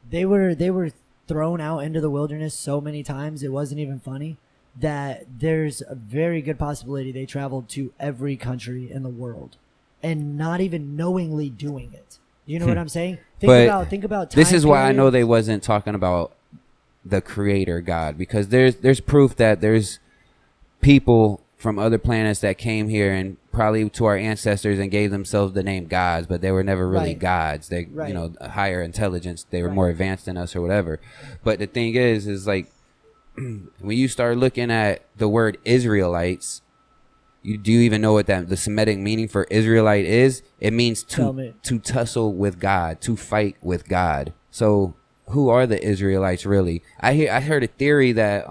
S2: They were thrown out into the wilderness so many times it wasn't even funny. That there's a very good possibility they traveled to every country in the world, and not even knowingly doing it. You know what I'm saying? Think about.
S1: This is why I know they wasn't talking about the creator God, because there's proof that there's people from other planets that came here and probably to our ancestors and gave themselves the name gods, but they were never really gods. They a higher intelligence. They were more advanced than us or whatever. But the thing is like when you start looking at the word Israelites, do you even know what the Semitic meaning for Israelite is? It means to tussle with God, to fight with God. So who are the Israelites really? I heard a theory that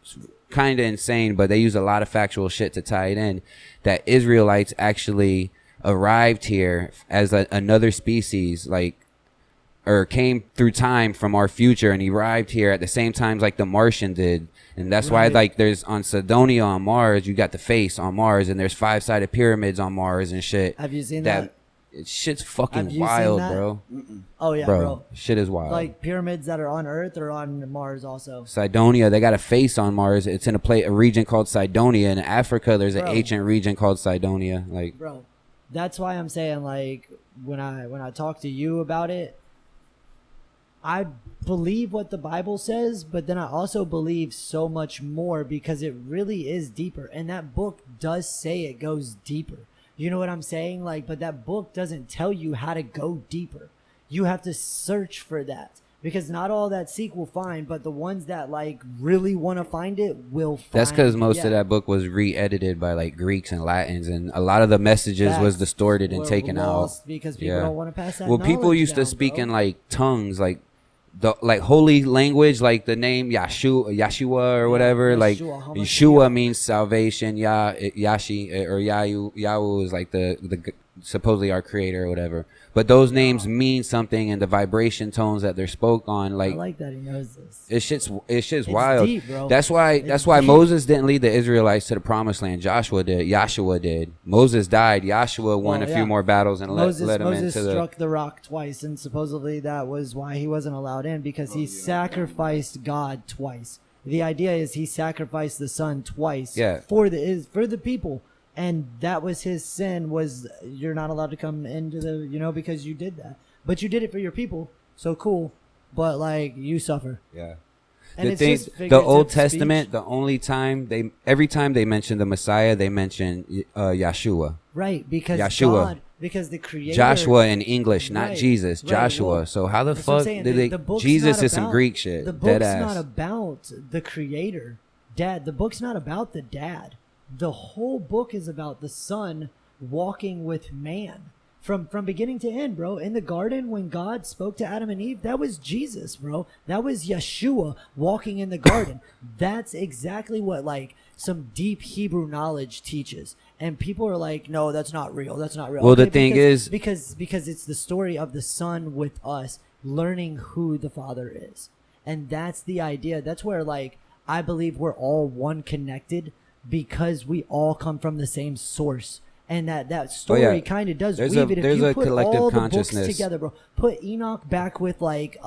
S1: it's kind of insane, but they use a lot of factual shit to tie it in, that Israelites actually arrived here as another species, like, or came through time from our future and arrived here at the same time like the Martian did. And that's why like there's on Cydonia on Mars, you got the face on Mars, and there's 5-sided pyramids on Mars and shit.
S2: Have you seen that?
S1: Shit's fucking wild, bro.
S2: Oh yeah, bro.
S1: Shit is wild.
S2: Like pyramids that are on Earth or on Mars also.
S1: Cydonia, they got a face on Mars. It's in a region called Cydonia. In Africa, there's an ancient region called Cydonia. Like,
S2: bro, that's why I'm saying like when I talk to you about it, I believe what the Bible says, but then I also believe so much more because it really is deeper. And that book does say it goes deeper. You know what I'm saying? Like, but that book doesn't tell you how to go deeper. You have to search for that. Because not all that seek will find, but the ones that like really want to find it will find.
S1: That's because most of that book was re-edited by like Greeks and Latins, and a lot of the messages was distorted and taken out
S2: because people don't want to pass that.
S1: Well, people used to speak in like tongues, like the holy language, like the name Yeshua or whatever. Like Yeshua means salvation. Yashi or Yahu is like the supposedly our creator or whatever. But those names mean something, and the vibration tones that they're spoke on, like
S2: I like that he knows this.
S1: It's shit's wild.
S2: Deep, bro.
S1: That's why Moses didn't lead the Israelites to the promised land. Joshua did. Moses died. Joshua won a few more battles and led him into the.
S2: Moses struck the rock twice, and supposedly that was why he wasn't allowed in, because he sacrificed God twice. The idea is he sacrificed the son twice for the people. And that was his sin, was you're not allowed to come into the, because you did that. But you did it for your people. So cool. But like, you suffer.
S1: Yeah.
S2: And
S1: the Old Testament, the only time every time they mention the Messiah, they mention Yeshua.
S2: Right. Because
S1: Yeshua.
S2: God, because the creator.
S1: Joshua in English, not Jesus. Joshua.
S2: Well,
S1: so how the fuck did they, Jesus is some Greek shit.
S2: The book's not about the creator. Dad. The book's not about the dad. The whole book is about the son walking with man from beginning to end, bro. In the garden, when God spoke to Adam and Eve, that was Jesus, bro. That was Yeshua walking in the garden. That's exactly what like some deep Hebrew knowledge teaches. And people are like, no, that's not real. That's not real.
S1: Well, the thing is,
S2: because it's the story of the son with us learning who the father is. And that's the idea. That's where like I believe we're all one connected, because we all come from the same source, and that story kind of does weave it. If you put all the books together, bro, put Enoch back with like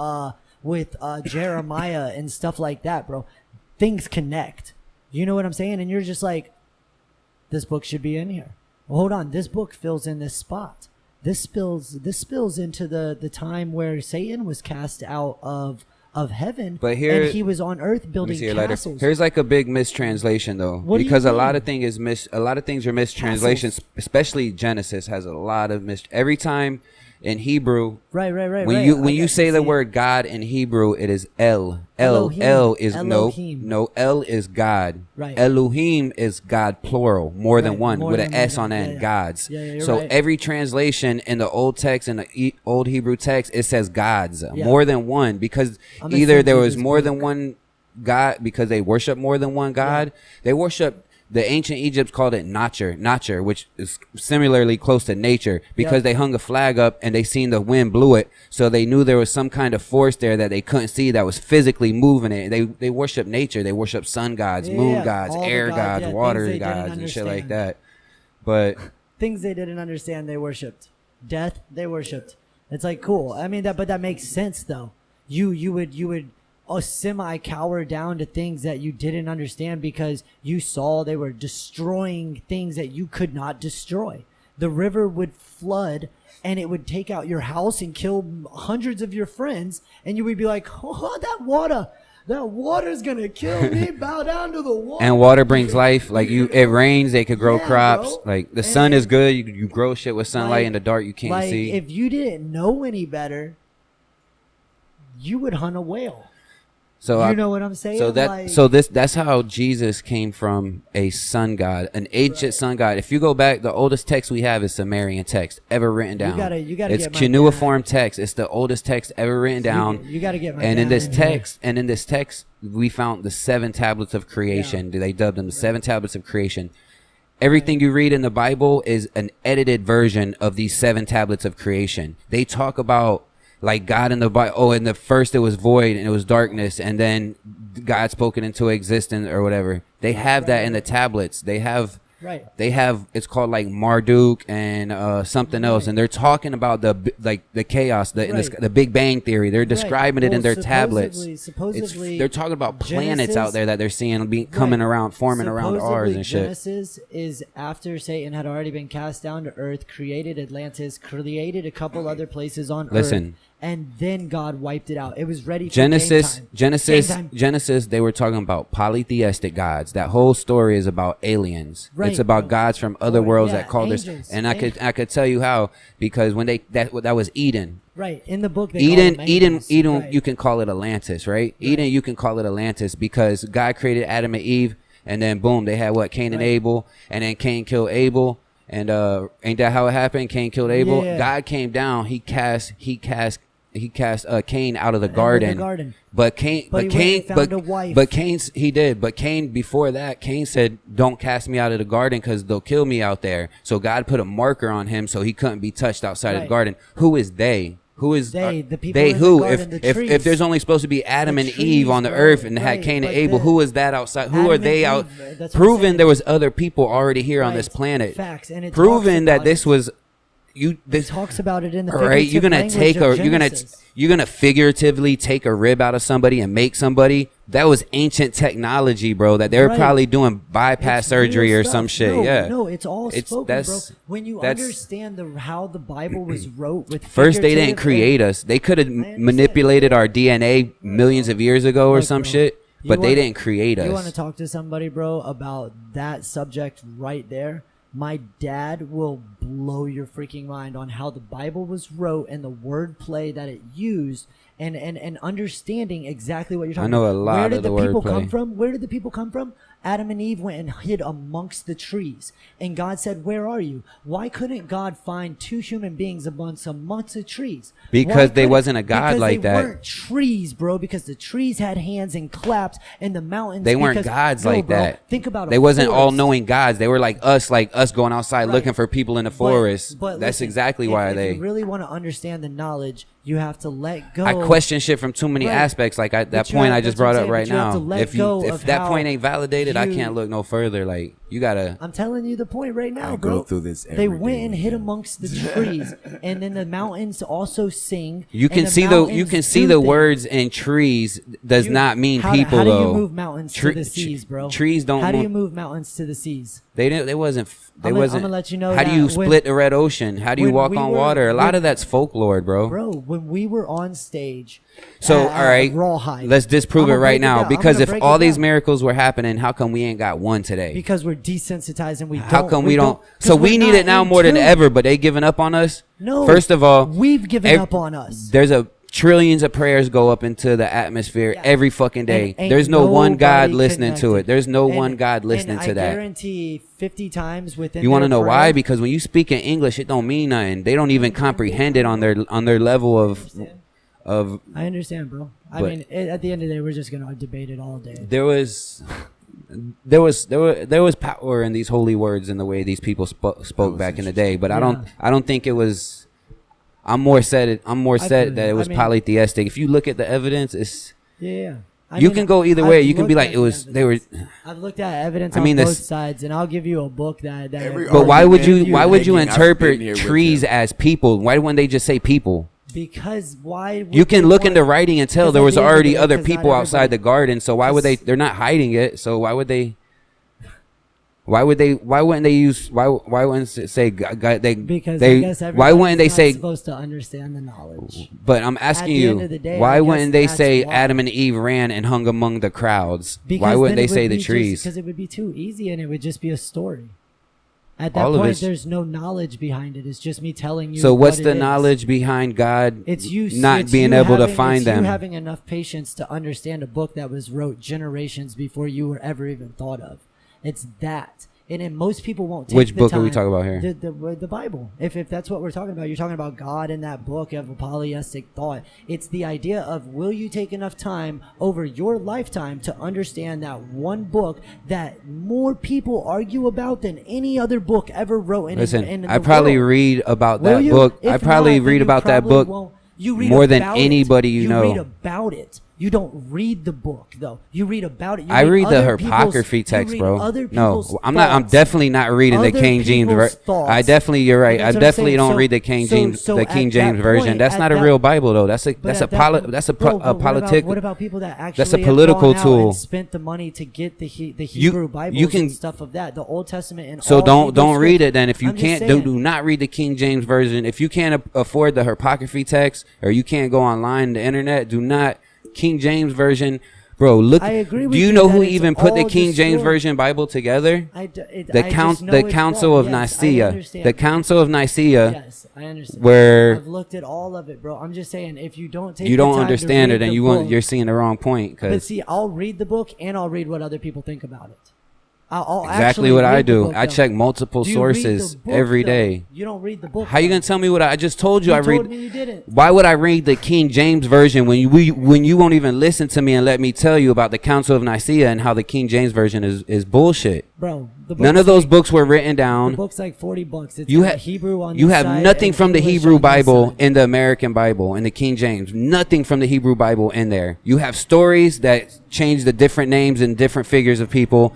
S2: Jeremiah and stuff like that, bro. Things connect. You know what I'm saying? And you're just like, this book should be in here. Well, hold on, this book fills in this spot. This spills into the time where Satan was cast out of heaven,
S1: but here,
S2: and he was on earth building castles.
S1: Here's like a big mistranslation though, because a lot of things are mistranslations. Especially Genesis has a lot of every time in Hebrew.
S2: Right.
S1: When you say the word God in Hebrew, it is El. El is
S2: Elohim.
S1: no. El is God.
S2: Right.
S1: Elohim is God plural, more than one, with an S on end. Gods. So every translation in the old text and the old Hebrew text, it says gods, more than one, because either there was more than one God, because they worship more than one God. They worship. The ancient Egypt called it Nature, which is similarly close to nature, because they hung a flag up and they seen the wind blew it. So they knew there was some kind of force there that they couldn't see that was physically moving it. They worship nature. They worship sun gods, moon gods, air gods, water gods, and shit like that. But
S2: things they didn't understand, they worshipped. Death, they worshipped. It's like, cool. I mean, but that makes sense though. You would semi-cower down to things that you didn't understand because you saw they were destroying things that you could not destroy. The river would flood and it would take out your house and kill hundreds of your friends, and you would be like, oh, that water's gonna kill me. Bow down to the water.
S1: And water brings life. Like it rains, they could grow crops. Bro. Like the sun is good. You grow shit with sunlight. Like, in the dark you can't see.
S2: If you didn't know any better, you would hunt a whale. So you know what I'm saying?
S1: So that's how Jesus came from a sun god, an ancient sun god. If you go back, the oldest text we have is Sumerian text ever written down. You gotta it's cuneiform text. It's the oldest text ever written down.
S2: You gotta get my
S1: and in this text, we found the 7 tablets of creation. They dubbed them the 7 tablets of creation. Everything you read in the Bible is an edited version of these 7 tablets of creation. They talk about like God in the Bible. Oh, in the first it was void and it was darkness, and then God spoke it into existence or whatever. They have that in the tablets. They have it's called like Marduk and something else, and they're talking about the chaos, the Big Bang theory. They're describing it in their tablets.
S2: Supposedly,
S1: they're talking about planets out there that they're seeing coming around, forming around ours and shit.
S2: Genesis is after Satan had already been cast down to earth, created Atlantis, created a couple other places on earth, and then God wiped it out. It was ready for game time.
S1: Genesis, they were talking about polytheistic gods. That whole story is about aliens.
S2: Right,
S1: it's about gods from other worlds that call
S2: angels,
S1: this. And I could tell you how, because when that was Eden.
S2: Right, in the book,
S1: Eden,
S2: right.
S1: you can call it Atlantis, right? Eden, you can call it Atlantis because God created Adam and Eve, and then boom, they had Cain and Abel, and then Cain killed Abel, and ain't that how it happened? Cain killed Abel.
S2: Yeah.
S1: God came down, he cast Cain out of the garden. But Cain before that, Cain said, "Don't cast me out of the garden because they'll kill me out there." So God put a marker on him so he couldn't be touched outside of the garden. Who is they? Who is
S2: they? The people
S1: they
S2: in
S1: who?
S2: the garden,
S1: If there's only supposed to be Adam and Eve on the earth and had Cain and Abel, who is that outside? Who are they out? Proving there was other people already here on this planet.
S2: Facts, and
S1: proving that this was.
S2: This talks about it in the
S1: right. You're gonna figuratively take a rib out of somebody and make somebody. That was ancient technology, bro. That they were probably doing bypass surgery or some shit.
S2: No, it's all spoken, bro. When you understand how the Bible was wrote with
S1: first, they didn't create us. They could have manipulated our DNA millions of years ago or some shit, but they didn't create us.
S2: You want to talk to somebody, bro, about that subject right there? My dad will blow your freaking mind on how the Bible was wrote and the wordplay that it used, and understanding exactly what you're talking about.
S1: I know a lot of the wordplay.
S2: Where did the people come from? Adam and Eve went and hid amongst the trees. And God said, "Where are you?" Why couldn't God find two human beings amongst the trees?
S1: Because they wasn't a God like that.
S2: They weren't trees, bro. Because the trees had hands and clapped, and the mountains.
S1: They weren't gods like that.
S2: Think about it.
S1: They wasn't all-knowing gods. They were like us going outside looking for people in the forest.
S2: But
S1: that's
S2: listen,
S1: exactly why
S2: if you really want to understand the knowledge, you have to let go.
S1: I question shit from too many aspects. Like that point I just brought up right now. If that point ain't validated, I can't look no further. Like you gotta.
S2: I'm telling you the point right now,
S3: I
S2: bro.
S3: go through this.
S2: They went and hid amongst the trees, and then the mountains also sing.
S1: You can see the words in trees does not mean people
S2: how
S1: though.
S2: How do you move mountains to the seas, bro?
S1: Trees don't.
S2: How do you move mountains to the seas?
S1: They didn't. They wasn't.
S2: I'm gonna let you know.
S1: How do you split the Red Ocean? How do you walk on water? A lot of that's folklore, bro.
S2: Bro, when we were on stage,
S1: so all right,
S2: Rawhide,
S1: let's disprove it right now. Because if all these miracles were happening, how come we ain't got one today?
S2: Because we're desensitized and we don't.
S1: How come we don't? So we need it now more than ever. But they giving up on us.
S2: No.
S1: First of all,
S2: we've given up on us.
S1: There's trillions of prayers go up into the atmosphere every fucking day. There's no one God listening to it. There's no one God listening to that.
S2: I guarantee 50 times within.
S1: You want to know why? Because when you speak in English, it don't mean nothing. They don't even comprehend it on their level of.
S2: I understand, bro. I mean, at the end of the day, we're just gonna debate it all day.
S1: There was power in these holy words and the way these people spoke back in the day. But I don't think it was. I'm more said that it was polytheistic. If you look at the evidence, it's you can go either way. You can be like it was. They were.
S2: I've looked at evidence on both sides, and I'll give you a book that.
S1: But why would you interpret trees as people? Why wouldn't they just say people?
S2: Because why?
S1: You can look into writing and tell there was already other people outside the garden. So why would they? They're not hiding it. So why would they? Why wouldn't they use? Why wouldn't it say God?
S2: Because I guess
S1: why wouldn't they say?
S2: Supposed to understand the knowledge.
S1: But I'm asking you, why wouldn't they say Adam and Eve ran and hung among the crowds? Why wouldn't they say the trees?
S2: Because it would be too easy and it would just be a story. At that point, there's no knowledge behind it. It's just me telling you.
S1: So what's the knowledge behind God?
S2: It's you
S1: not being able to find them.
S2: You having enough patience to understand a book that was wrote generations before you were ever even thought of. It's that. And then most people won't take
S1: Which
S2: the
S1: book
S2: time,
S1: are we talking about here?
S2: The Bible. If that's what we're talking about, you're talking about God in that book of a polytheistic thought. It's the idea of, will you take enough time over your lifetime to understand that one book that more people argue about than any other book ever wrote in the
S1: I probably
S2: world.
S1: read about that book. I probably read about that book more than anybody you know.
S2: You read about it. You don't read the book though. You read about it.
S1: I read the apocryphy text, bro. No, I'm not. I'm definitely not reading the King James version. I definitely, you're right. I definitely don't read the King James, the King James version. That's not a real Bible though. That's a politic.
S2: What about people that actually
S1: that's a political tool.
S2: And spent the money to get the Hebrew Bibles and stuff of that, the Old Testament and
S1: so
S2: all
S1: don't read it then. If you can't do not read the King James version. If you can't afford the apocryphy text or you can't go online the internet, do not. King James version, bro. Look,
S2: I agree with
S1: do you know who even put the King
S2: destroyed.
S1: James version Bible together?
S2: The
S1: Council of Nicaea. The Council of Nicaea.
S2: Yes, I understand.
S1: Where
S2: I've looked at all of it, bro. I'm just saying, if you don't take,
S1: you don't
S2: the time
S1: understand
S2: to
S1: it,
S2: read
S1: and
S2: the
S1: you're seeing the wrong point.
S2: But see, I'll read the book and I'll read what other people think about it. I'll
S1: exactly what I do.
S2: Book,
S1: I check multiple sources every day.
S2: You don't read the book.
S1: How you gonna tell me what I just told you? I read.
S2: Told me you didn't.
S1: Why would I read the King James version when you won't even listen to me and let me tell you about the Council of Nicaea and how the King James version is bullshit,
S2: bro?
S1: None of those books were written down.
S2: The book's like $40. It's
S1: you have
S2: Hebrew on.
S1: You have nothing from the Hebrew Bible
S2: in
S1: the American Bible and the King James. Nothing from the Hebrew Bible in there. You have stories that change the different names and different figures of people.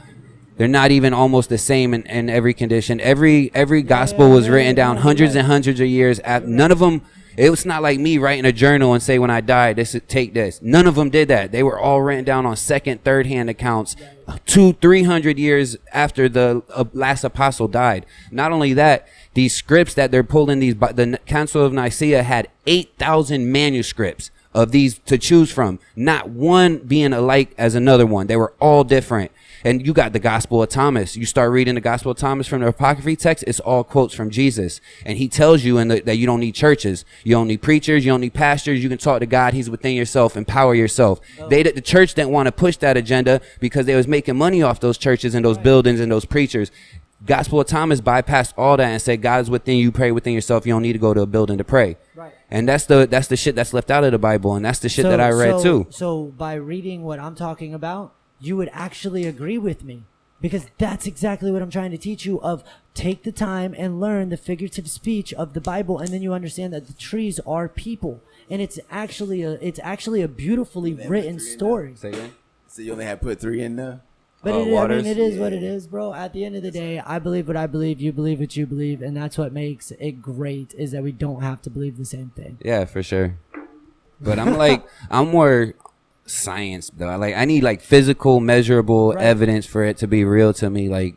S1: They're not even almost the same in every condition. Every gospel was written down hundreds and hundreds of years. None of them. It was not like me writing a journal and say when I died, take this. None of them did that. They were all written down on second, third hand accounts, 200-300 years after the last apostle died. Not only that, these scripts that they're pulling the Council of Nicaea had 8,000 manuscripts of these to choose from. Not one being alike as another one. They were all different. And you got the Gospel of Thomas. You start reading the Gospel of Thomas from the apocryphy text, it's all quotes from Jesus. And he tells you that you don't need churches. You don't need preachers. You don't need pastors. You can talk to God. He's within yourself. Empower yourself. The church didn't want to push that agenda because they was making money off those churches and those buildings and those preachers. Gospel of Thomas bypassed all that and said, God's within you. Pray within yourself. You don't need to go to a building to pray. Right. And that's the shit that's left out of the Bible. And that's the shit that I read too.
S2: So by reading what I'm talking about, you would actually agree with me, because that's exactly what I'm trying to teach you of take the time and learn the figurative speech of the Bible, and then you understand that the trees are people, and it's actually a beautifully written story.
S3: Say again? So you only had put 3 in there?
S2: But it is what it is, bro. At the end of the day, I believe what I believe, you believe what you believe, and that's what makes it great, is that we don't have to believe the same thing.
S1: Yeah, for sure. But I'm more science though. I need physical, measurable evidence for it to be real to me, like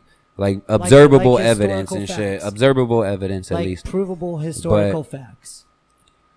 S1: observable evidence and shit. Observable evidence, at least
S2: provable historical facts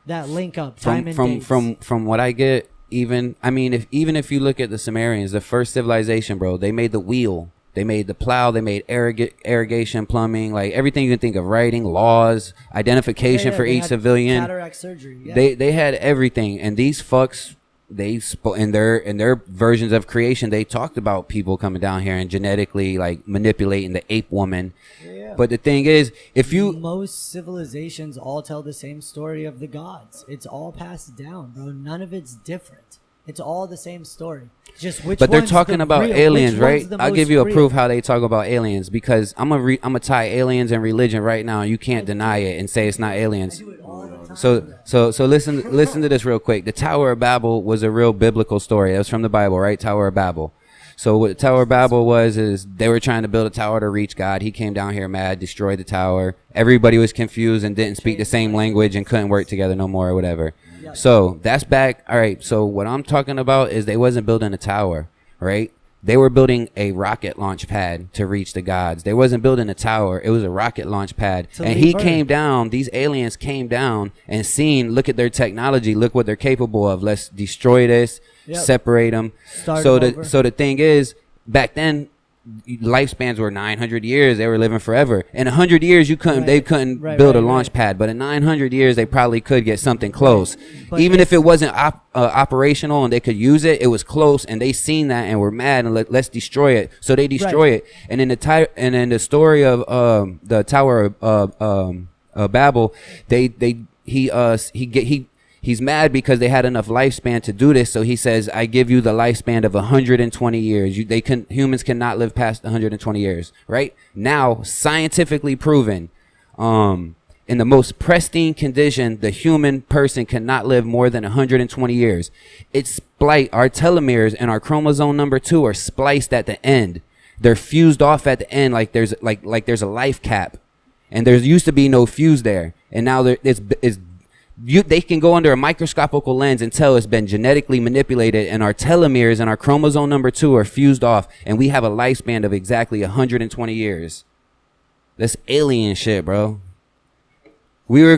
S2: that link up time and dates.
S1: From what I get, even if you look at the Sumerians, the first civilization, bro, they made the wheel, they made the plow, they made irrigation, plumbing, like everything you can think of, writing, laws, identification for each civilian.
S2: Cataract surgery. Yeah.
S1: They had everything, and these fucks, they spoke in their versions of creation. They talked about people coming down here and genetically manipulating the ape woman. Yeah. But the thing is,
S2: most civilizations all tell the same story of the gods. It's all passed down, bro. None of it's different. It's all the same story. Just which.
S1: But they're talking about aliens, right? I'll give you a proof how they talk about aliens, because I'm gonna tie aliens and religion right now. You can't deny it and say it's not aliens.
S2: I do it all the time.
S1: So listen to this real quick. The Tower of Babel was a real biblical story. It was from the Bible, right? Tower of Babel. So what the Tower of Babel was is they were trying to build a tower to reach God. He came down here mad, destroyed the tower. Everybody was confused and didn't speak the same language and couldn't work together no more or whatever. So that's back. All right. So what I'm talking about is they wasn't building a tower, right? They were building a rocket launch pad to reach the gods. They wasn't building a tower. It was a rocket launch pad. And he came down, these aliens came down and seen, look at their technology. Look what they're capable of. Let's destroy this, separate them. So the thing is, back then, lifespans were 900 years. They were living forever. In 100 years, they couldn't build a launch pad. But in 900 years, they probably could get something close. Even if it wasn't operational and they could use it, it was close, and they seen that and were mad and let's destroy it. So they destroy it. And in the story of the Tower of Babel, he's mad because they had enough lifespan to do this. So he says, I give you the lifespan of 120 years. Humans cannot live past 120 years, right? Now, scientifically proven, in the most pristine condition, the human person cannot live more than 120 years. It's spliced. Our telomeres and our chromosome number 2 are spliced at the end. They're fused off at the end, like there's a life cap, and there used to be no fuse there, and now they can go under a microscopical lens and tell it's been genetically manipulated, and our telomeres and our chromosome number 2 are fused off, and we have a lifespan of exactly 120 years. That's alien shit, bro. We're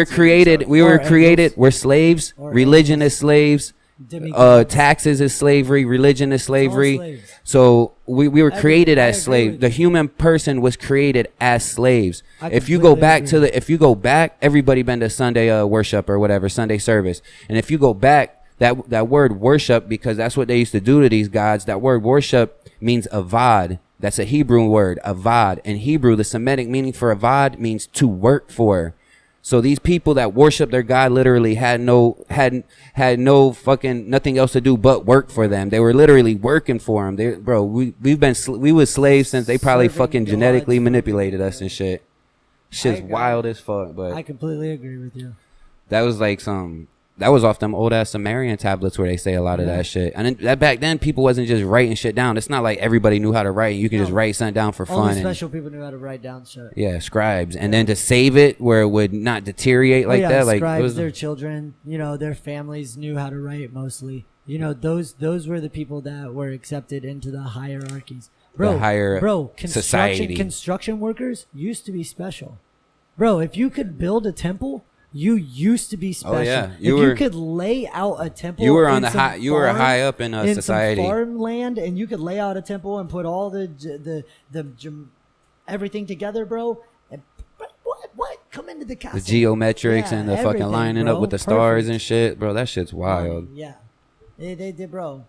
S1: created, we're slaves. Religion is slaves. Taxes is slavery. Religion is slavery. So we were created as slaves. The human person was created as slaves. If you go back, everybody been to Sunday worship or whatever, Sunday service. And if you go back, that word worship, because that's what they used to do to these gods, that word worship means avad. That's a Hebrew word, avad. In Hebrew, the Semitic meaning for avad means to work for. So these people that worship their God literally had no fucking nothing else to do but work for them. They were literally working for them. We was slaves since they probably fucking genetically manipulated us and shit. Shit's wild as fuck. But
S2: I completely agree with you.
S1: That was like that was off them old ass Sumerian tablets where they say a lot of that shit. And that back then people wasn't just writing shit down. It's not like everybody knew how to write. You can just write something down for fun.
S2: Only special people knew how to write down shit.
S1: Yeah, scribes. And then to save it where it would not deteriorate like that. Like
S2: scribes, their children, their families knew how to write mostly. Those were the people that were accepted into the hierarchies.
S1: Society.
S2: Construction workers used to be special. Bro, if you could build a temple, you used to be special.
S1: Oh yeah,
S2: you could lay out a temple.
S1: You were on the high. You were high up in society.
S2: Some farmland, and you could lay out a temple and put all the everything together, bro. And, what? Come into the castle.
S1: The geometrics and the fucking lining
S2: bro.
S1: up with the stars and shit, bro. That shit's wild.
S2: Yeah, they bro.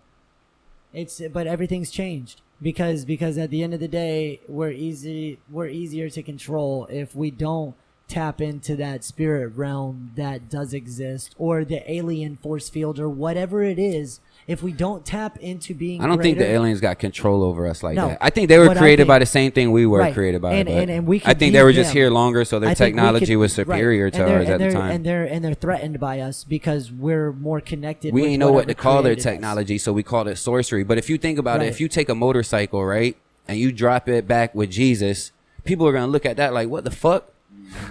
S2: But everything's changed because at the end of the day, we're easier to control if we don't tap into that spirit realm that does exist, or the alien force field, or whatever it is. If we don't tap into being,
S1: I don't think the aliens got control over us like that. I think they were created by the same thing we were created by.
S2: And we
S1: I think they were just here longer, so their technology was superior to ours at the time.
S2: And they're threatened by us because we're more connected.
S1: We didn't know what to call their technology, so we called it sorcery. But if you think about it, if you take a motorcycle, right, and you drop it back with Jesus, people are gonna look at that like, what the fuck?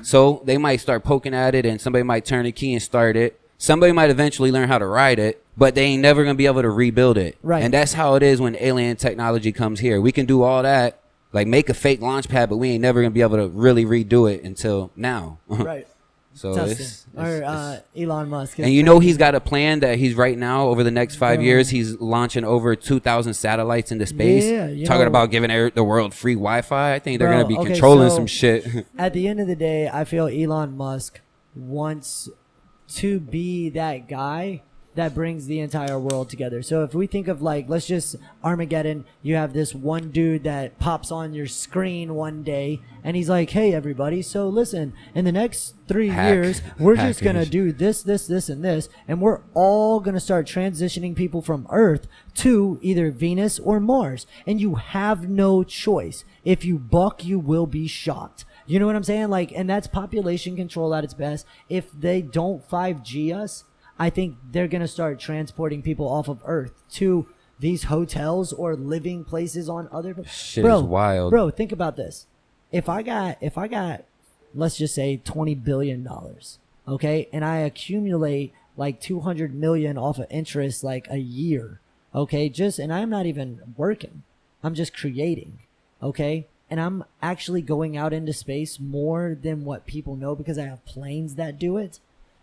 S1: So they might start poking at it, and somebody might turn the key and start it. Somebody might eventually learn how to ride it, but they ain't never gonna be able to rebuild it.
S2: Right.
S1: And that's how it is when alien technology comes here. We can do all that, like make a fake launch pad, but we ain't never gonna be able to really redo it until now.
S2: Right.
S1: So
S2: Elon Musk.
S1: And he's got a plan that he's right now over the next 5 years. He's launching over 2,000 satellites into space. Talking about giving the world free Wi-Fi. I think they're going to be controlling some shit.
S2: At the end of the day, I feel Elon Musk wants to be that guy that brings the entire world together. So if we think of let's just Armageddon, you have this one dude that pops on your screen one day and he's like, hey everybody, so listen, in the next 3 years, we're just going to do this, and this, and we're all going to start transitioning people from Earth to either Venus or Mars. And you have no choice. If you buck, you will be shot. You know what I'm saying? And that's population control at its best. If they don't 5G us, I think they're going to start transporting people off of Earth to these hotels or living places on other.
S1: Shit is wild.
S2: Bro, think about this. If I got, let's just say $20 billion, okay, and I accumulate 200 million off of interest a year, okay, and I'm not even working. I'm just creating, okay, and I'm actually going out into space more than what people know because I have planes that do it.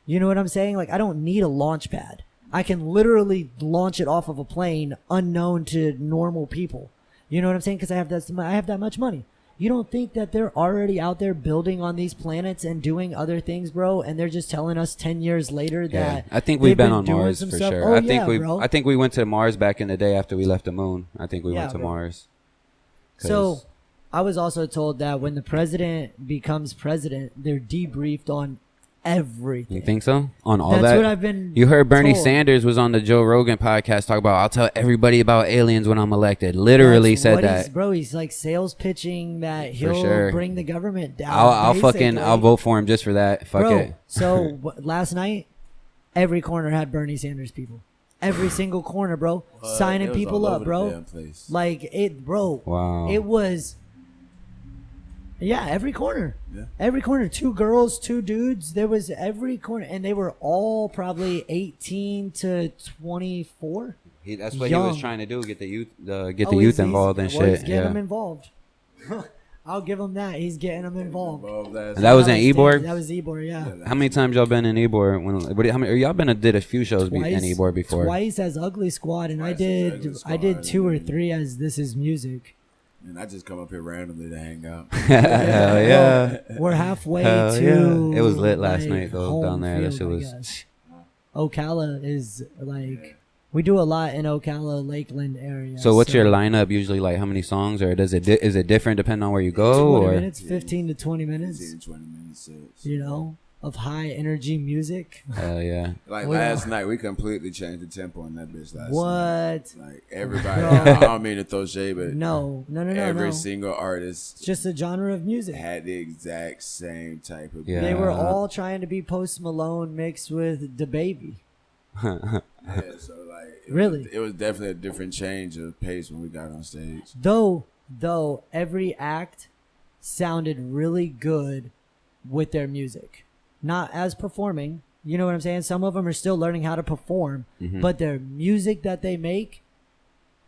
S2: You know what I'm saying? I don't need a launch pad. I can literally launch it off of a plane unknown to normal people. You know what I'm saying? Because I have that much money. You don't think that they're already out there building on these planets and doing other things, bro? And they're just telling us 10 years later that
S1: I think we've been on Mars for
S2: stuff.
S1: sure.
S2: Oh,
S1: I think we went to Mars back in the day after we left the moon. I think we went to Mars.
S2: So I was also told that when the president becomes president, they're debriefed on everything.
S1: You think so? On all
S2: That's
S1: that?
S2: what I've been
S1: You heard Bernie
S2: told.
S1: Sanders was on the Joe Rogan podcast talk about, I'll tell everybody about aliens when I'm elected. Literally
S2: That's
S1: said
S2: what
S1: that.
S2: bro, he's like sales pitching that
S1: For
S2: he'll
S1: sure.
S2: bring the government down.
S1: I'll vote for him just for that. Fuck
S2: bro,
S1: it.
S2: So last night, every corner had Bernie Sanders people. Every single corner, bro. Signing people up, bro. Like it, bro.
S1: Wow.
S2: It was. Yeah, every corner.
S3: Yeah.
S2: Every corner. 2 girls, 2 dudes. There was every corner. And they were all probably 18 to 24.
S1: That's what he was
S2: young.
S1: trying to do, get the youth involved and
S2: He's
S1: shit.
S2: getting
S1: Yeah.
S2: them involved. I'll give him that. He's getting them involved.
S1: And that was in Ybor?
S2: That was Ybor, yeah.
S1: How many times y'all been in Ybor? How many? Y'all did a few shows in Ybor before.
S2: Twice as Ugly Squad, and I did 2 or 3 as This Is Music.
S3: And I just come up here randomly to hang out.
S1: Hell yeah.
S2: We're halfway
S1: Hell
S2: to.
S1: yeah. It was lit last
S2: like,
S1: night though
S2: home
S1: down there. That
S2: field,
S1: shit
S2: I
S1: was.
S2: guess. Ocala is like we do a lot in Ocala, Lakeland area.
S1: So what's your lineup usually like? How many songs, or is it different depending on where you go?
S2: 20
S1: Or
S2: minutes, 15 to 20 minutes.
S3: 15 to 20 minutes. Sets.
S2: You know, of high energy music.
S1: hell yeah.
S3: Like
S2: Well,
S3: last night, we completely changed the tempo on that bitch last night.
S2: What?
S3: Like everybody,
S2: Bro.
S3: I don't mean to throw shade, but
S2: No.
S3: every
S2: No.
S3: single artist
S2: It's just a genre of music.
S3: had the exact same type of
S1: Yeah.
S2: They were all trying to be Post Malone mixed with DaBaby.
S3: Yeah, so like
S2: Really?
S3: it was definitely a different change of pace when we got on stage.
S2: Though every act sounded really good with their music. Not as performing, you know what I'm saying? Some of them are still learning how to perform, but their music that they make,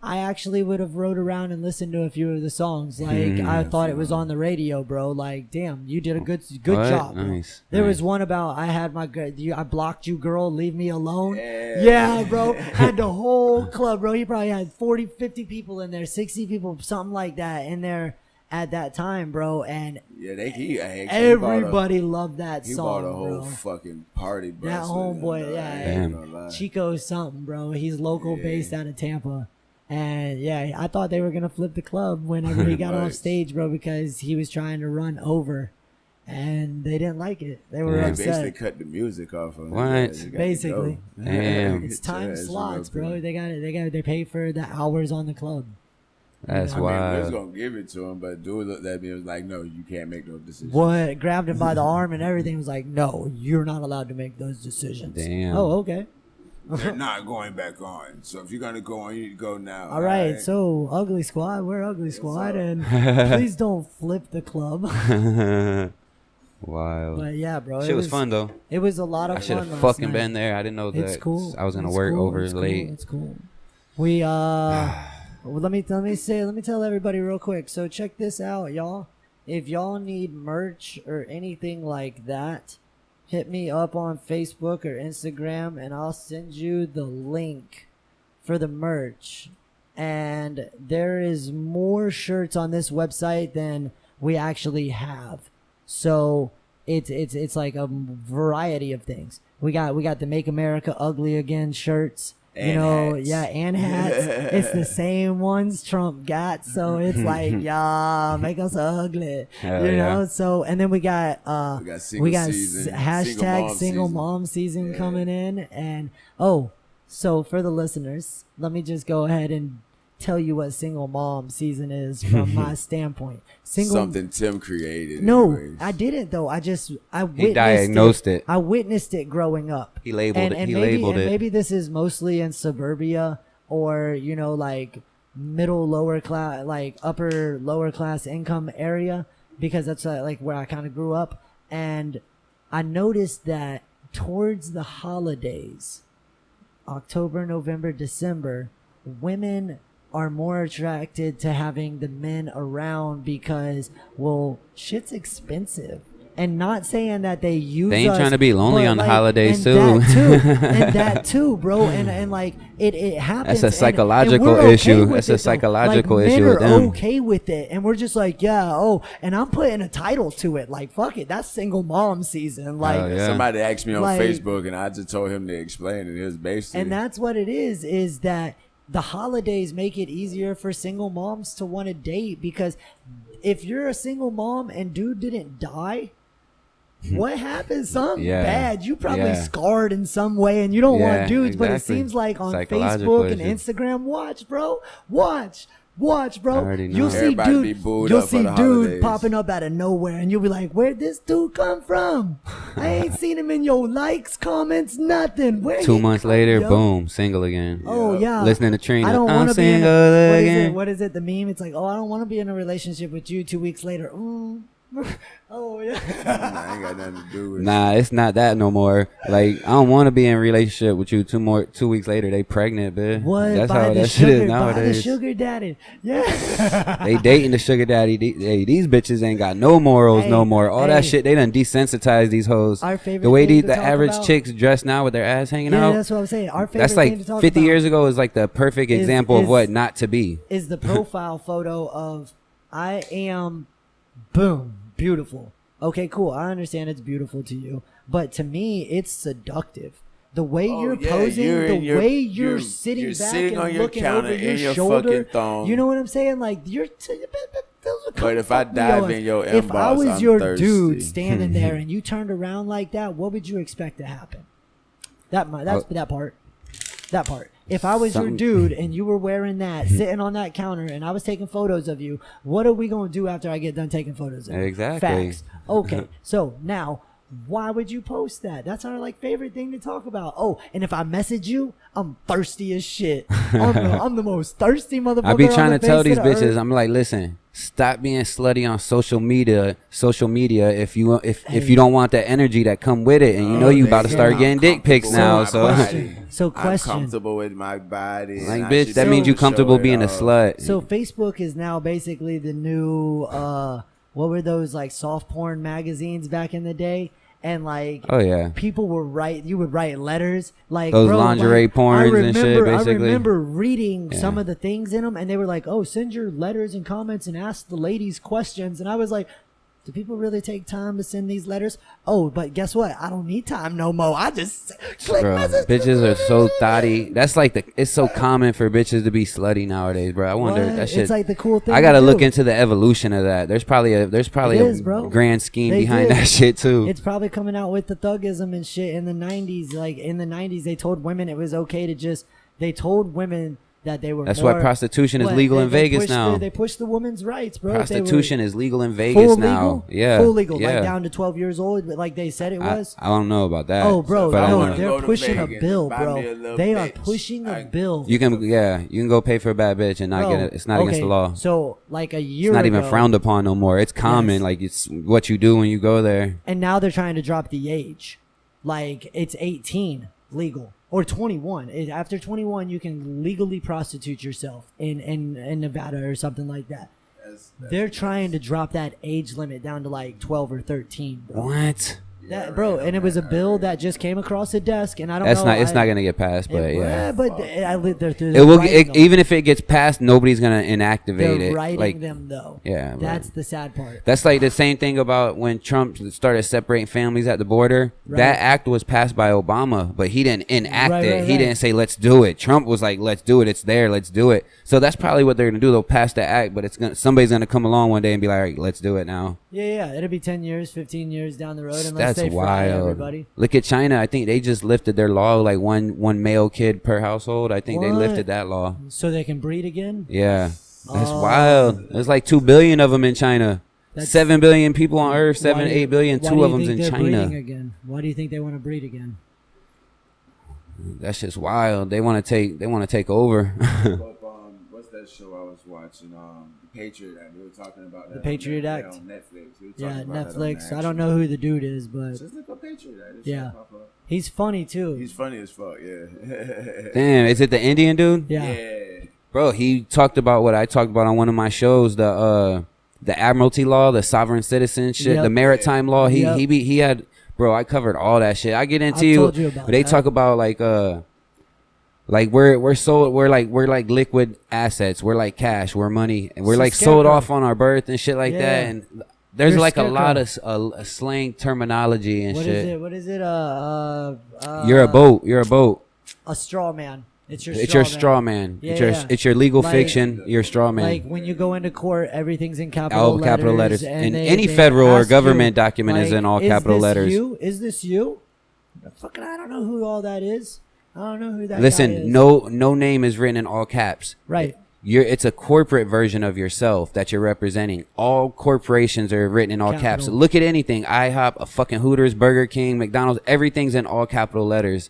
S2: I actually would have rode around and listened to a few of the songs. Like I thought it was on the radio, bro. Like, damn, you did a good
S1: What?
S2: job. Bro.
S1: Nice.
S2: There
S1: Nice.
S2: was one about I blocked you, girl, leave me alone.
S3: Yeah.
S2: Yeah, bro. Had the whole club, bro. He probably had 40, 50 people in there, 60 people, something like that in there at that time, bro. And
S3: Yeah, he
S2: everybody loved that
S3: He
S2: song,
S3: bought a whole
S2: bro.
S3: fucking party bus.
S2: That homeboy, yeah.
S1: Damn.
S2: Chico something, bro. He's local based out of Tampa. And yeah, I thought they were gonna flip the club whenever he got off
S3: Nice.
S2: stage, bro, because he was trying to run over, and they didn't like it. They were
S1: Yeah.
S3: They basically
S2: upset.
S3: cut the music off of
S1: What?
S2: Basically.
S1: Damn.
S2: It's time
S3: Yeah,
S2: slots,
S3: real
S2: bro.
S3: thing.
S2: They pay for the hours on the club.
S1: That's
S3: I mean, we was
S1: wild.
S3: gonna give it to him, but dude looked at me and was like, "No, you can't make no decisions."
S2: What grabbed him by the arm and everything was like, no, you're not allowed to make those decisions.
S1: Damn.
S2: Oh, okay.
S3: They're not going back on. So if you're gonna go on, you need to go now.
S2: All right, so Ugly Squad, we're Ugly Squad,
S3: up?
S2: and please don't flip the club.
S1: Wild.
S2: But yeah, bro,
S1: Shit was fun though.
S2: It was a lot of
S1: I should
S2: fun.
S1: have
S2: last
S1: fucking
S2: night.
S1: been there. I didn't know that
S2: It's cool.
S1: I was gonna
S2: It's
S1: work
S2: cool.
S1: over
S2: It's
S1: late.
S2: Cool. It's cool. We well, let me tell everybody real quick. So check this out, y'all. If y'all need merch or anything like that, hit me up on Facebook or Instagram, and I'll send you the link for the merch. And there is more shirts on this website than we actually have. So it's like a variety of things. We got the Make America Ugly Again shirts.
S3: And
S2: you know,
S3: hats.
S2: yeah, and hats. It's the same ones Trump got, so it's like, yeah, make us ugly.
S1: Hell
S2: you
S1: yeah.
S2: know, so and then we got
S3: single season,
S2: hashtag single
S3: season.
S2: mom season
S3: Yeah.
S2: coming in, and so for the listeners, let me just go ahead and tell you what single mom season is from my standpoint.
S3: Something Tim created.
S2: No,
S3: anyways.
S2: I didn't though. I witnessed
S1: He diagnosed it.
S2: I witnessed it growing up.
S1: He labeled it.
S2: And
S1: He
S2: maybe,
S1: labeled
S2: and
S1: it.
S2: maybe this is mostly in suburbia or like middle lower class, like upper lower class income area, because that's like where I kind of grew up. And I noticed that towards the holidays, October, November, December, women are more attracted to having the men around because, well, shit's expensive. And not saying that they use
S1: They ain't
S2: us,
S1: trying to be lonely
S2: but,
S1: on the
S2: like,
S1: holidays,
S2: and
S1: too.
S2: that too, bro. And like it happens.
S1: That's a
S2: and
S1: psychological
S2: we're okay
S1: issue.
S2: with
S1: That's
S2: it,
S1: a
S2: though.
S1: psychological
S2: like,
S1: issue
S2: men
S1: with
S2: are
S1: them.
S2: okay with it, and we're just like, yeah, and I'm putting a title to it. Like, fuck it, that's single mom season. Like,
S1: Hell yeah.
S3: Somebody asked me on
S2: Like-
S3: Facebook, and I just told him to explain it. It was basically,
S2: and that's what it is that the holidays make it easier for single moms to want to date, because if you're a single mom and dude didn't die, what happened? Something
S1: Yeah.
S2: bad. You probably
S1: Yeah.
S2: scarred in some way, and you don't
S1: Yeah,
S2: want dudes. But it
S1: exactly.
S2: seems like on
S1: Psychological
S2: Facebook and
S1: issue.
S2: Instagram, watch, bro, watch, bro.
S1: I already know.
S2: You'll see
S3: Everybody be booed
S2: you'll
S3: up for
S2: see
S3: the
S2: dude
S3: holidays.
S2: popping up out of nowhere, and you'll be like, "Where'd this dude come from? I ain't seen him in your likes, comments, nothing." Where
S1: 2
S2: he
S1: months
S2: come,
S1: later,
S2: yo?
S1: boom, single again.
S2: Oh yeah,
S1: Listening to Trina.
S2: I don't
S1: I'm
S2: want to be in.
S1: single
S2: What is
S1: again.
S2: it? What is it? The meme. It's like, oh, I don't want to be in a relationship with you. 2 weeks later, oh yeah.
S3: Nah, I ain't got nothing to do with it.
S1: Nah, it's not that no more. Like, I don't want to be in a relationship with you. 2 weeks later, they pregnant, bitch.
S2: What?
S1: That's
S2: By
S1: how
S2: the
S1: that shit is
S2: sugar, by the
S1: nowadays.
S2: sugar daddy. Yeah.
S1: They dating the sugar daddy. Hey, these bitches ain't got no morals
S2: Hey,
S1: no more. All
S2: hey.
S1: that shit, they done desensitized these hoes.
S2: Our favorite
S1: The way
S2: thing
S1: the
S2: to talk
S1: average
S2: about-
S1: chicks dress now with their ass hanging
S2: Yeah,
S1: out.
S2: that's what I'm saying. Our favorite
S1: That's
S2: thing
S1: like
S2: to talk
S1: 50
S2: about
S1: years ago is like the perfect example of what not to be.
S2: is the profile photo of I am, boom, beautiful. Okay, cool. I understand it's beautiful to you, but to me, it's seductive. The way
S3: Oh,
S2: you're
S3: yeah,
S2: posing,
S3: you're
S2: the
S3: in your-
S2: way you're
S3: you're
S2: sitting back
S3: sitting
S2: and
S3: on your
S2: looking
S3: counter
S2: over
S3: in
S2: your
S3: your
S2: shoulder.
S3: fucking thong.
S2: You know what I'm saying? Like you're.
S3: But if I dive in your
S2: if I
S3: inbox,
S2: was
S3: I'm
S2: your
S3: thirsty.
S2: dude standing there and you turned around like that, what would you expect to happen? That part. That part. If I was
S1: Something-
S2: your dude and you were wearing that, sitting on that counter, and I was taking photos of you, what are we gonna do after I get done taking photos of you?
S1: Exactly.
S2: Facts. Okay. So now, why would you post that? That's our favorite thing to talk about. Oh, and if I message you, I'm thirsty as shit. I'm the most thirsty motherfucker.
S1: I be
S2: on
S1: trying
S2: the
S1: to tell
S2: face
S1: these
S2: of the
S1: bitches,
S2: earth.
S1: I'm like, listen, stop being slutty on social media. If you don't want that energy that come with it, and you know you about to start
S3: I'm
S1: getting dick pics
S3: comfortable
S1: now.
S3: with
S1: So,
S3: my
S2: Question.
S3: body.
S2: So
S3: I'm
S2: question.
S3: comfortable with my body.
S1: like,
S3: and I
S1: bitch,
S3: should
S1: that
S3: be
S1: means
S3: able
S1: you
S3: to
S1: comfortable
S3: show it
S1: being a
S3: off.
S1: slut.
S2: So Facebook is now basically the new what were those like soft porn magazines back in the day? And like
S1: Oh yeah.
S2: people you would write letters like
S1: Those
S2: bro,
S1: lingerie
S2: like,
S1: porns and shit, basically.
S2: I remember reading
S1: Yeah.
S2: some of the things in them, and they were like, "Oh, send your letters and comments and ask the ladies questions." And I was like, do people really take time to send these letters? Oh, but guess what? I don't need time no more. I just click
S1: Bro,
S2: message.
S1: bitches are so thotty. That's like it's so common for bitches to be slutty nowadays, bro. I wonder
S2: What?
S1: that shit.
S2: It's like the cool thing.
S1: I gotta
S2: to
S1: look
S2: do.
S1: into the evolution of that. There's probably
S2: It is,
S1: a
S2: bro.
S1: grand scheme
S2: They
S1: behind
S2: did.
S1: that shit too.
S2: It's probably coming out with the thuggism and shit in the 90s. Like in the 90s, they told women it was okay to they told women that they were
S1: That's
S2: more,
S1: why prostitution is
S2: what,
S1: legal in
S2: they
S1: Vegas
S2: pushed
S1: now.
S2: they pushed the women's rights, bro. They were
S1: Prostitution is legal in Vegas
S2: full
S1: now.
S2: legal?
S1: Yeah,
S2: Full legal,
S1: Yeah.
S2: like down to 12 years old, but like they said it was.
S1: I don't know about that.
S2: Oh, bro,
S1: but I
S2: no,
S1: wanna-
S2: they're
S3: Go to
S2: pushing a
S3: Vegas,
S2: bill,
S3: buy me a
S2: bro.
S3: little
S2: They are
S3: bitch.
S2: pushing a
S3: I-
S2: bill.
S1: you can go pay for a bad bitch and not
S2: Bro,
S1: get it. It's not against the law.
S2: So like a year
S1: It's not even
S2: ago-
S1: frowned upon no more. It's common.
S2: Yes.
S1: Like it's what you do when you go there.
S2: And now they're trying to drop the age. Like it's 18 legal or 21. After 21, you can legally prostitute yourself in Nevada or something like that. They're trying to drop that age limit down to like 12 or 13, bro.
S1: What?
S2: Bro, and it was a bill that just came across the desk, and I don't
S1: That's
S2: know.
S1: not. It's not gonna get passed, but yeah.
S2: But I lived there through.
S1: It will. Even if it gets passed, nobody's gonna inactivate
S2: they're
S1: it.
S2: writing
S1: Like,
S2: them though.
S1: yeah, bro.
S2: That's the sad part.
S1: That's like the same thing about when Trump started separating families at the border.
S2: Right.
S1: That act was passed by Obama, but he didn't enact
S2: Right,
S1: it.
S2: right,
S1: He
S2: right.
S1: didn't say, let's do it. Trump was like, let's do it. It's there. Let's do it. So that's probably what they're going to do. They'll pass the act, but somebody's going to come along one day and be like, all right, let's do it now.
S2: Yeah. It'll be 10 years, 15 years down the road, unless
S1: That's
S2: they fry
S1: wild.
S2: everybody.
S1: Look at China. I think they just lifted their law, like one male kid per household. I think they
S2: What?
S1: lifted that law.
S2: So they can breed again.
S1: Yeah. That's
S2: Oh.
S1: wild. There's like 2 billion of them in China.
S2: That's-
S1: 7 billion people on Earth,
S2: Why
S1: 7,
S2: do-
S1: 8 billion,
S2: why
S1: 2
S2: do
S1: of
S2: you
S1: them's
S2: think
S1: in
S2: they're
S1: China.
S2: breeding again? Why do you think they want to breed again?
S1: That's just wild. They want to take over.
S3: What's that show I was watching? The Patriot Act. We were talking about that.
S2: The Patriot Act?
S3: On Netflix. We were
S2: Yeah,
S3: talking about that on
S2: Netflix.
S3: the
S2: I don't know who the dude is, but
S3: Just look up Patriot Act. This
S2: Yeah.
S3: shit pop up.
S2: he's funny too.
S3: He's funny as fuck. Yeah.
S1: Damn, is it the Indian dude?
S2: yeah.
S1: Bro, he talked about what I talked about on one of my shows, the Admiralty law, the sovereign citizen shit,
S2: Yep.
S1: the maritime law.
S2: Yep.
S1: He had, bro, I covered all that shit. I get into
S2: I told you about
S1: they
S2: that.
S1: talk about like we're like liquid assets. We're like cash. We're money. And we're
S2: So
S1: like sold
S2: scarecrow.
S1: off on our birth and shit like
S2: Yeah.
S1: that. And there's
S2: You're
S1: like a lot
S2: scarecrow.
S1: of slang terminology and
S2: What
S1: shit.
S2: is it? What is it?
S1: You're a boat. You're a boat.
S2: A straw man. It's your
S1: straw man.
S2: Yeah,
S1: It's your legal
S2: like,
S1: fiction. Your straw man.
S2: Like when you go into court, everything's in capital
S1: All
S2: letters.
S1: capital letters. And any
S2: they
S1: federal or
S2: ask
S1: government
S2: you,
S1: document is
S2: like,
S1: in all capital letters.
S2: Is this you? Fucking, I don't know who all that is. I don't know who that guy
S1: Listen,
S2: is.
S1: no name is written in all caps.
S2: Right.
S1: It's a corporate version of yourself that you're representing. All corporations are written in all caps. Look at anything. IHOP, a fucking Hooters, Burger King, McDonald's, everything's in all capital letters.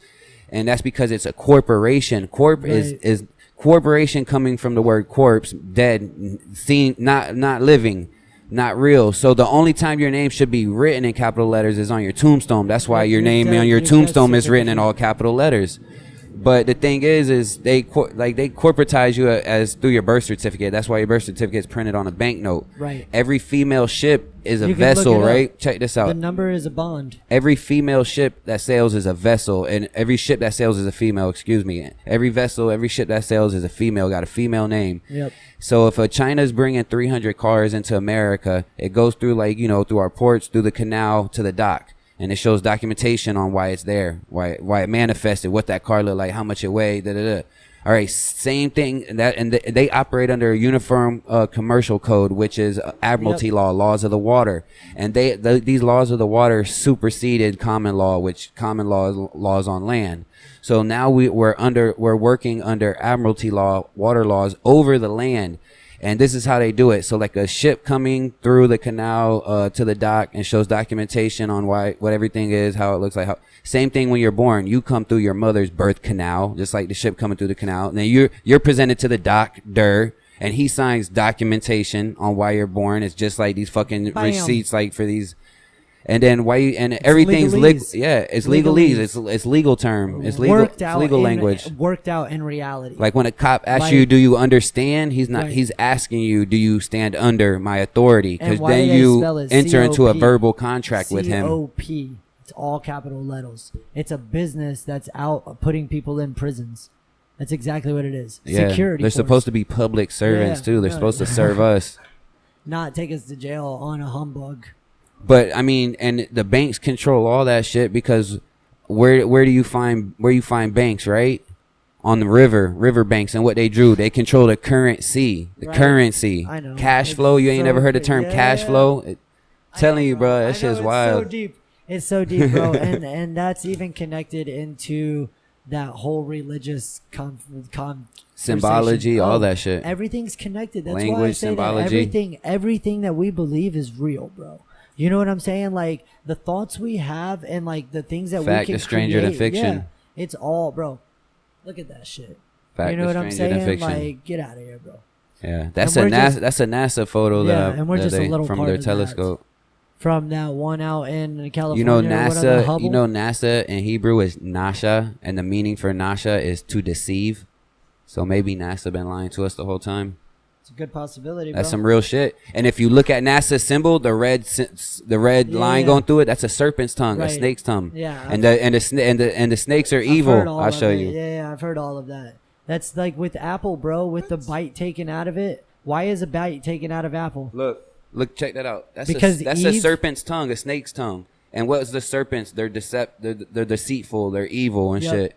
S1: And that's because it's a corporation. Is corporation coming from the word corpse, dead, seen, not living, not real. So the only time your name should be written in capital letters is on your tombstone. That's why your name on your tombstone is written in all capital letters. But the thing is they corporatize you as through your birth certificate. That's why your birth certificate is printed on a banknote.
S2: Right.
S1: Every female ship is a vessel, right? Check this out.
S2: The number is a bond.
S1: Every female ship that sails is a vessel, and every ship that sails is a female. Excuse me. Every vessel, every ship that sails is a female. Got a female name.
S2: Yep.
S1: So if China's bringing 300 cars into America, it goes through through our ports, through the canal to the dock. And it shows documentation on why it's there, why it manifested, what that car looked like, how much it weighed, da. All right, same thing. They operate under a uniform commercial code, which is admiralty law, laws of the water, and these laws of the water superseded common law, which common law is laws on land. So now we're working under admiralty law, water laws over the land. And this is how they do it. So like a ship coming through the canal to the dock and shows documentation on what everything is, how it looks like. Same thing when you're born. You come through your mother's birth canal, just like the ship coming through the canal. And then you're presented to the doctor, and he signs documentation on why you're born. It's just like these fucking receipts, like for these. And then everything's legal. Yeah, it's legalese. It's legal term. It's legal. It's legal language.
S2: Worked out in reality.
S1: Like when a cop asks you, "Do you understand?" He's not. Right. He's asking you, "Do you stand under my authority?" Because then you enter into a verbal contract with him.
S2: C-O-P. It's all capital letters. It's a business that's out putting people in prisons. That's exactly what it is.
S1: Yeah.
S2: Security.
S1: They're supposed to be public servants too. They're supposed to serve us,
S2: not take us to jail on a humbug.
S1: But I mean, and the banks control all that shit because where do you find banks, right? On the river banks, and what they drew, they control the currency, currency.
S2: I know.
S1: Cash flow. You ain't never heard the term cash flow? Telling you, bro, that shit's wild.
S2: It's so deep. It's so deep, bro, and that's even connected into that whole religious
S1: symbology, all that shit.
S2: Everything's connected. That's
S1: language,
S2: why I say
S1: symbology.
S2: That everything that we believe is real, bro. You know what I'm saying? Like the thoughts we have and like the things that
S1: fact
S2: we can
S1: is stranger
S2: create,
S1: than fiction.
S2: Yeah, it's all, bro. Look at that shit.
S1: Fact
S2: you know
S1: is
S2: what I'm
S1: stranger than
S2: saying?
S1: fiction.
S2: Like, get out of here, bro.
S1: Yeah, that's a NASA photo
S2: and we're just a little
S1: from
S2: part
S1: their
S2: of
S1: telescope.
S2: From that one out in California.
S1: You know NASA in Hebrew is Nasha, and the meaning for Nasha is to deceive. So maybe NASA been lying to us the whole time.
S2: It's a good possibility,
S1: That's
S2: bro.
S1: some real shit. And if you look at NASA's symbol, the red line going through it, that's a serpent's tongue, a snake's tongue.
S2: Yeah.
S1: And the snakes are evil. I'll show you.
S2: Yeah, I've heard all of that. That's like with Apple, bro, with the bite taken out of it. Why is a bite taken out of Apple?
S1: Look, check that out. That's
S2: because
S1: a serpent's tongue, a snake's tongue. And what's the serpents? They're deceitful, they're evil and shit.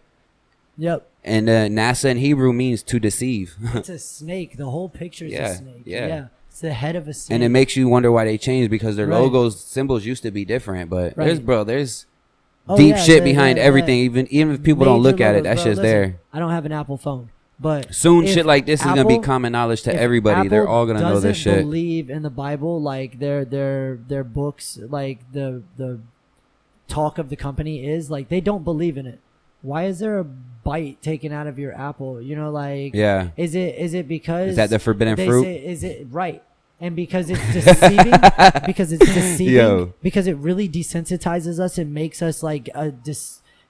S2: Yep.
S1: And NASA in Hebrew means to deceive.
S2: It's a snake. The whole picture's a snake.
S1: Yeah.
S2: It's the head of a snake.
S1: And it makes you wonder why they changed, because their logos, symbols used to be different. But there's deep shit behind everything. Even if people don't look at it, that shit's there.
S2: I don't have an Apple phone, but
S1: soon shit like this is gonna be common knowledge to everybody. They're all gonna know this shit.
S2: Believe in the Bible, like their books, like the talk of the company is like they don't believe in it. Why is there a bite taken out of your apple? You know, like is it because
S1: is that the forbidden fruit?
S2: Is it right? And because it's deceiving, because it really desensitizes us and makes us like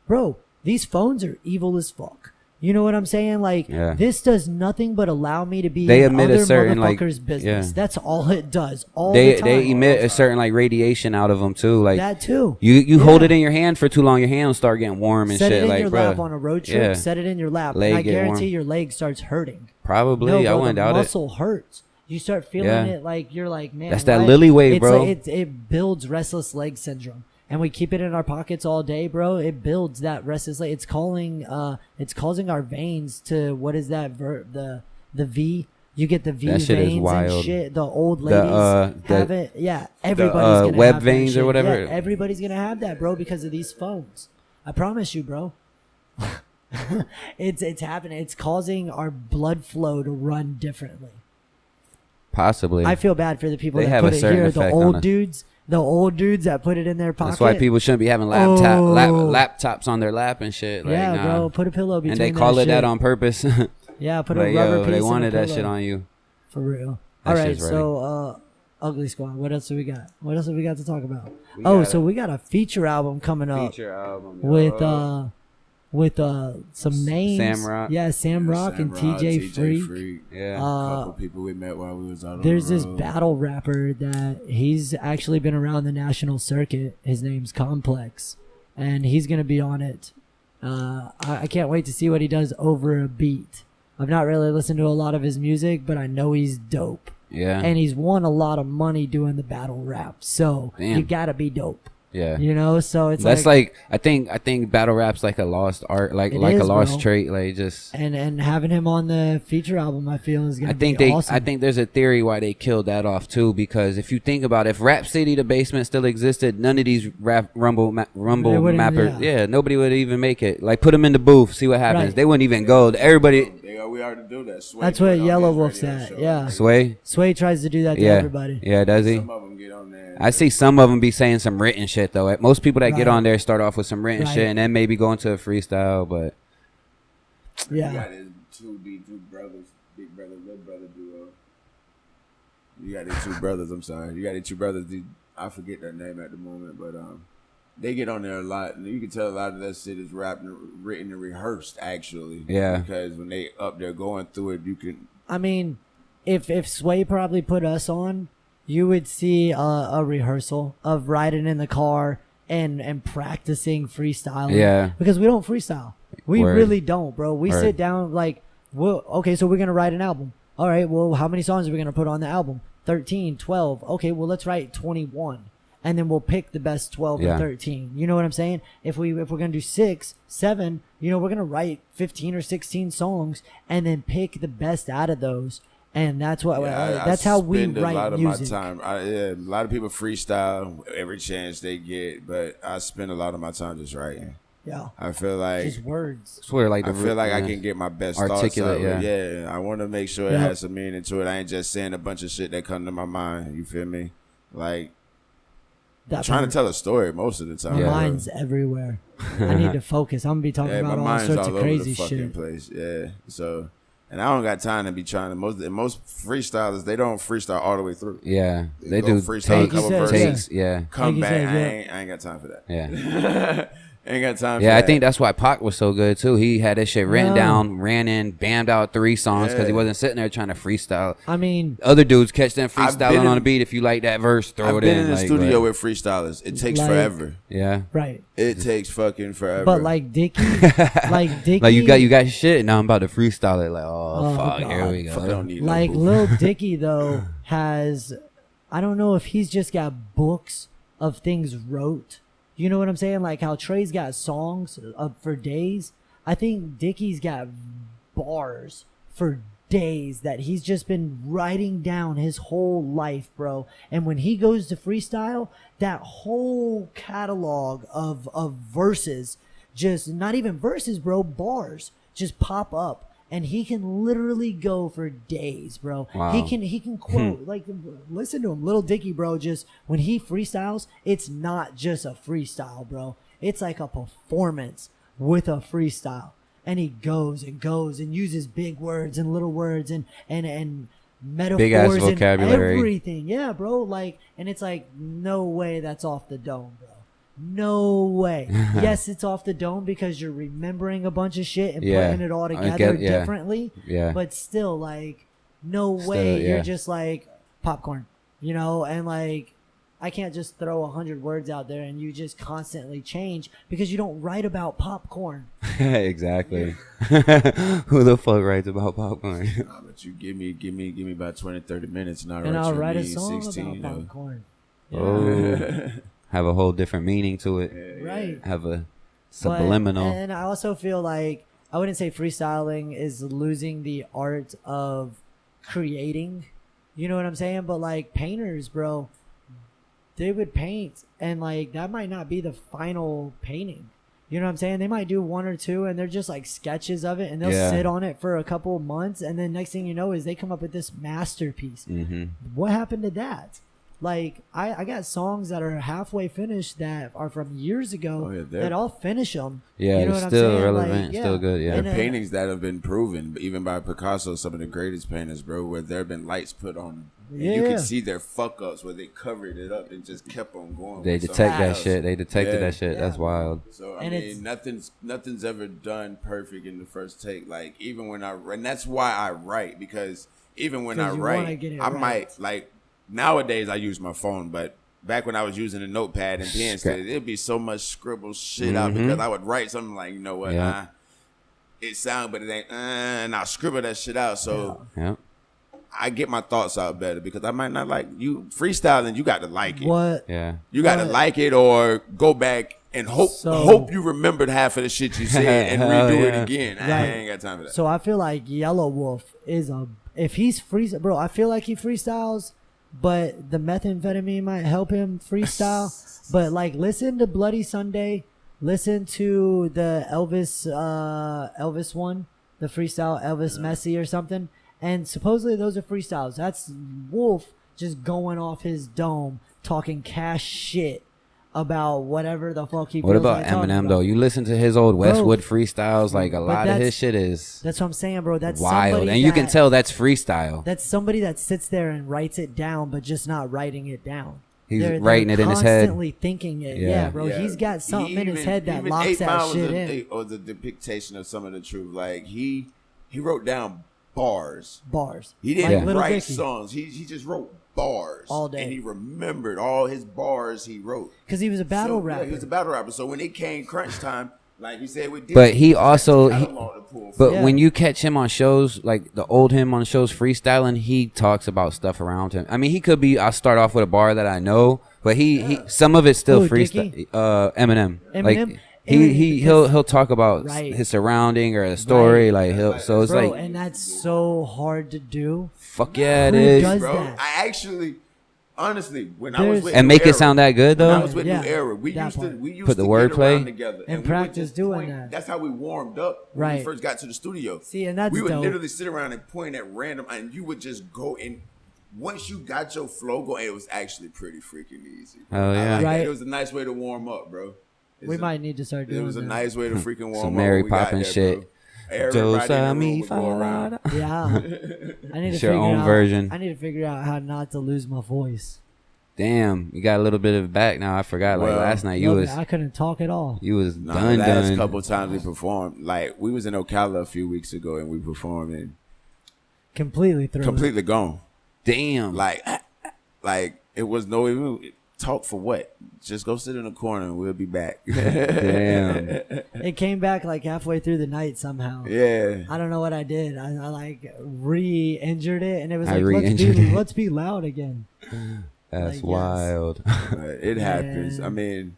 S2: bro, these phones are evil as fuck. You know what I'm saying? Like this does nothing but allow me to be
S1: they
S2: in
S1: emit
S2: other
S1: a certain
S2: motherfuckers' business. That's all it does.
S1: They emit a certain like radiation out of them too. Like
S2: that too.
S1: You hold it in your hand for too long, your hand will start getting warm and
S2: set
S1: shit.
S2: Set it in
S1: like,
S2: your lap on a road trip. Set it in your lap. And I guarantee your leg starts hurting.
S1: Probably.
S2: No,
S1: I wouldn't doubt it.
S2: Muscle hurts. You start feeling it like you're like, man.
S1: That's that lily wave, bro.
S2: It builds restless leg syndrome. and we keep it in our pockets all day, bro, it builds that restless leg. It's causing our veins to, what is that the V? You get the V
S1: That shit is
S2: veins and
S1: wild.
S2: shit. The old ladies have it. Yeah, everybody's gonna
S1: web
S2: have
S1: veins
S2: that
S1: or
S2: shit.
S1: whatever.
S2: Yeah, everybody's gonna have that, bro, because of these phones. I promise you, bro. It's happening. It's causing our blood flow to run differently.
S1: Possibly.
S2: I feel bad for the people
S1: They
S2: that
S1: have
S2: put
S1: a
S2: it
S1: certain
S2: here. The
S1: effect on
S2: old
S1: us.
S2: dudes. The old dudes that put it in their pocket.
S1: That's why people shouldn't be having laptops on their lap and shit. Like,
S2: yeah,
S1: nah.
S2: bro. Put a pillow between.
S1: And they call it
S2: shit.
S1: that on purpose.
S2: Yeah, put
S1: like,
S2: a rubber
S1: yo,
S2: piece.
S1: they
S2: in a
S1: wanted that
S2: pillow.
S1: shit on you.
S2: For real.
S1: That
S2: All right,
S1: shit's ready.
S2: so Ugly Squad. What else do we got? What else have we got to talk about?
S1: We
S2: So we got a feature album coming up
S1: Feature album.
S2: with some names.
S1: Sam Rock.
S2: Yeah, Sam Rock and TJ Freak.
S1: Yeah.
S3: A couple people we met while we was out on
S2: There's
S3: the
S2: this
S3: road.
S2: battle rapper that he's actually been around the national circuit. His name's Complex, and he's gonna be on it. I can't wait to see what he does over a beat. I've not really listened to a lot of his music, but I know he's dope.
S1: Yeah.
S2: And he's won a lot of money doing the battle rap, so
S1: Damn.
S2: you gotta be dope.
S1: Yeah.
S2: You know, so it's
S1: That's like I think battle rap's like a lost art, like
S2: It
S1: a
S2: is,
S1: lost
S2: bro.
S1: trait, like just.
S2: and having him on the feature album, I feel is gonna
S1: I think
S2: be awesome.
S1: I think there's a theory why they killed that off too, because if you think about it, if Rap City the Basement still existed, none of these rumble
S2: They
S1: mappers,
S2: wouldn't, yeah.
S1: nobody would even make it. Like put them in the booth, see what happens.
S2: Right.
S1: They wouldn't even go. Everybody
S3: We already do that. Sway
S2: That's
S3: put
S2: what
S3: on
S2: Yellow
S3: his
S2: Wolf's
S3: radio
S2: at.
S3: show.
S2: Yeah,
S1: Sway.
S2: Sway tries to do that to
S1: Yeah,
S2: everybody.
S1: yeah, does he?
S3: Some of them get on there.
S1: I see some of them be saying some written shit though. Most people that get
S2: Right.
S1: on there start off with some written
S2: Right.
S1: shit and then maybe go into a freestyle. But
S3: You got
S2: Yeah,
S3: his two brothers, big brother, little brother duo. You got these two brothers. I'm sorry. You got these two brothers. I forget their name at the moment, but they get on there a lot, and you can tell a lot of that shit is rapped, written, and rehearsed. Actually,
S1: Yeah.
S3: because when they up there going through it, you can.
S2: I mean, if Sway probably put us on, you would see a rehearsal of riding in the car and practicing freestyling.
S1: Yeah.
S2: Because we don't freestyle. We
S1: Word.
S2: really don't, bro. We
S1: Word.
S2: sit down like, well, okay, so we're gonna write an album. All right, well, how many songs are we gonna put on the album? 13, 12. Okay, well, let's write 21. And then we'll pick the best 12
S1: Yeah.
S2: and 13. You know what I'm saying? If we're gonna do 6, 7, we're gonna write 15 or 16 songs and then pick the best out of those. And that's what that's how we
S3: spend
S2: write
S3: a lot of
S2: music.
S3: my time. A lot of people freestyle every chance they get, but I spend a lot of my time just writing.
S2: Yeah,
S3: I feel like
S2: just words.
S1: swear like
S3: I feel like I
S1: yeah.
S3: can get my best
S1: Articulate,
S3: thoughts out.
S1: yeah.
S3: Yeah, I want to make sure it
S2: Yeah.
S3: has some meaning to it. I ain't just saying a bunch of shit that come to my mind. You feel me? Like
S2: That
S3: trying
S2: part.
S3: to tell a story most of the time.
S2: My
S1: Yeah.
S2: mind's everywhere. I need to focus. I'm gonna be talking
S3: Yeah, my
S2: about all
S3: mind's
S2: sorts
S3: all
S2: of
S3: over
S2: crazy
S3: the fucking
S2: shit.
S3: place. Yeah, so. And I don't got time to be trying to most freestylers, they don't freestyle all the way through.
S1: Yeah, they
S3: go
S1: do
S3: freestyle a
S1: takes,
S3: couple
S2: verses.
S1: takes, yeah,
S3: Come
S2: Like you
S3: back.
S2: said,
S3: I ain't got time for that.
S1: yeah.
S3: Ain't got time for
S1: Yeah, I
S3: that.
S1: think that's why Pac was so good too. He had that shit written
S2: Yeah.
S1: down, ran in, bammed out 3 songs because he
S3: Yeah.
S1: wasn't sitting there trying to freestyle.
S2: I mean,
S1: Other dudes catch them
S3: I've
S1: freestyling
S3: been
S1: on
S3: in-
S1: the beat. If you like that verse, throw
S3: I've
S1: it
S3: been
S1: in.
S3: in the
S1: like,
S3: studio
S1: but-
S3: with freestylers. It takes
S2: Like-
S3: forever.
S1: yeah,
S2: right.
S3: It takes fucking forever.
S2: But like Dickie, like Dickie,
S1: like you got shit. Now I'm about to freestyle it. Like, oh,
S2: Oh,
S1: fuck,
S2: God.
S1: here we
S3: Fuck, I
S1: go.
S3: don't need no
S2: like
S3: booth.
S2: Lil Dicky though has, I don't know if he's just got books of things wrote. You know what I'm saying? Like how Trey's got songs up for days. I think Dickie's got bars for days that he's just been writing down his whole life, bro. And when he goes to freestyle, that whole catalog of verses, just not even verses, bro, bars just pop up. And he can literally go for days, bro.
S1: Wow.
S2: He can quote like, listen to him, Little Dicky, bro. Just when he freestyles, it's not just a freestyle, bro. It's like a performance with a freestyle, and he goes and uses big words and little words and metaphors
S1: Big ass
S2: and
S1: vocabulary.
S2: everything. Yeah, bro. Like, and it's like, no way that's off the dome, bro. No way. Yes, it's off the dome because you're remembering a bunch of shit and
S1: Yeah.
S2: putting it all
S1: I
S2: together
S1: get- yeah.
S2: differently.
S1: Yeah.
S2: But still, like, no
S1: Still,
S2: way
S1: yeah.
S2: you're just like popcorn, and like, I can't just throw 100 words out there and you just constantly change because you don't write about popcorn.
S1: Exactly. Who the fuck writes about popcorn?
S3: Nah, but you give me about 20, 30 minutes and
S2: And I'll write a
S3: you
S2: song
S3: 16,
S2: about popcorn.
S1: Oh. have a whole different meaning to it.
S2: Right.
S1: Have a subliminal.
S2: And I also feel like I wouldn't say freestyling is losing the art of creating. You know what I'm saying? But like painters, bro, they would paint and like that might not be the final painting. You know what I'm saying? They might do one or two and they're just like sketches of it and they'll sit on it for a couple of months and then next thing you know is they come up with this masterpiece.
S1: Mm-hmm.
S2: What happened to that? Like I got songs that are halfway finished that are from years ago that I'll finish them.
S1: Yeah,
S2: you know
S1: it's
S2: what
S1: still
S2: I'm saying?
S1: relevant,
S2: like,
S1: still good. Yeah,
S3: and paintings that have been proven, even by Picasso, some of the greatest painters, bro, where there have been lights put on them. And you can see their fuck ups where they covered it up and just kept on going.
S1: They detect that shit. They detected that shit. That's wild.
S3: So I mean, nothing's ever done perfect in the first take. Like even when and that's why I write, because even when I write, I might like. Nowadays, I use my phone, but back when I was using a notepad and pen, it'd be so much scribble shit out because I would write something like, you know what, it sounds, but it ain't, and I'll scribble that shit out. So I get my thoughts out better because I might not like you freestyling. You got to like it.
S2: What?
S1: Yeah.
S3: You got to like it or go back and hope you remembered half of the shit you said and redo it again. Right. I ain't got time for that.
S2: So I feel like Yellow Wolf is if he's bro, I feel like he freestyles. But the methamphetamine might help him freestyle. But like, listen to Bloody Sunday. Listen to the Elvis one, the freestyle Elvis Messi or something. And supposedly those are freestyles. That's Wolf just going off his dome, talking cash shit about whatever the fuck he feels.
S1: What about
S2: like
S1: Eminem though? You listen to his old Westwood freestyles, like a lot of his shit is.
S2: That's what I'm saying, bro. That's
S1: wild, and you can tell that's freestyle.
S2: That's somebody that sits there and writes it down, but just not writing it down.
S1: He's writing it in his head,
S2: constantly thinking it. Yeah, bro. Yeah. He's got something in his head that locks that shit in.
S3: Or the depiction of some of the truth. Like he wrote down bars.
S2: He
S3: didn't write songs. He just wrote bars
S2: all day,
S3: and he remembered all his bars he wrote
S2: because he was a battle rapper.
S3: Yeah, he was a battle rapper. So when it came crunch time, like you said,
S1: but he also, when you catch him on shows, like the old him on shows freestyling, he talks about stuff around him. I mean, he could be. I'll start off with a bar that I know, but he some of it's still freestyle. Eminem, like. He'll talk about his surrounding or a story so it's like,
S2: and that's so hard to do.
S1: Fuck yeah, it is,
S3: bro.
S2: That?
S3: I actually, honestly, when I was with
S1: and make it sound that good though.
S3: When I was with New Era, we used
S1: put the
S3: to
S1: wordplay
S3: together
S2: and practice doing that.
S3: That's how we warmed up when we first got to the studio.
S2: See, and that's
S3: we would
S2: dope.
S3: literally sit around and point at random, and you would just go in. Once you got your flow going, it was actually pretty freaking easy.
S1: Oh yeah,
S3: It was a nice way to warm up, bro.
S2: We might need to start doing that.
S3: It was a nice way to freaking warm up.
S1: Some Mary Poppins shit.
S3: Everybody in the room would go around.
S2: Yeah. I need to
S1: your own version.
S2: I need to figure out how not to lose my voice.
S1: Damn, you got a little bit of it back now. I forgot. Like last night,
S2: I couldn't talk at all.
S1: You was done.
S3: Last couple times we performed, like we was in Ocala a few weeks ago, and we performed and completely gone.
S1: Damn.
S3: Like it was no even talk for what? Just go sit in a corner and we'll be back.
S1: Damn.
S2: It came back like halfway through the night somehow.
S3: Yeah.
S2: I don't know what I did. I like re-injured it, and it was like let's be loud again.
S1: That's
S2: like,
S1: wild.
S3: It happens. I mean,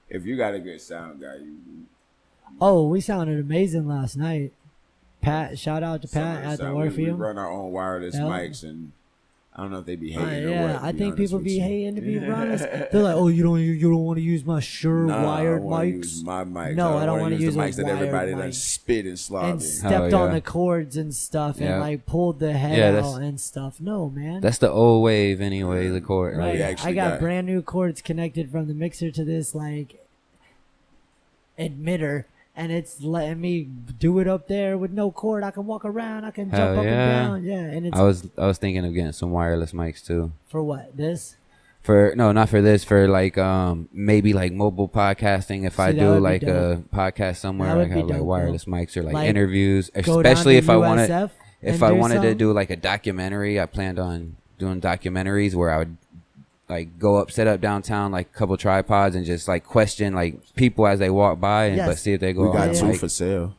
S3: if you got a good sound guy,
S2: we sounded amazing last night. Pat, shout out to Pat at the Orpheum.
S3: We run our own wireless mics, and I don't know if they be hating or what.
S2: I think people be hating, to be honest. They're like, you don't want to use my wired mics?
S3: Use my mics.
S2: No, I don't want to use
S3: the mics that everybody
S2: done
S3: spit and slobbed
S2: and stepped on the cords and stuff and like pulled the head out and stuff. No, man.
S1: That's the old wave anyway, the cord.
S2: Right. I got brand new cords connected from the mixer to this like emitter. And it's letting me do it up there with no cord. I can walk around. I can jump up and down. Yeah, and it's.
S1: I was thinking of getting some wireless mics too.
S2: For what? This?
S1: Not for this. For like maybe like mobile podcasting. If I do like a podcast somewhere, I have like wireless mics or like interviews. Especially if I wanted to do like a documentary. I planned on doing documentaries where I would like go up, set up downtown, like a couple tripods, and just like question like people as they walk by, and but see if they go.
S3: We got two for sale.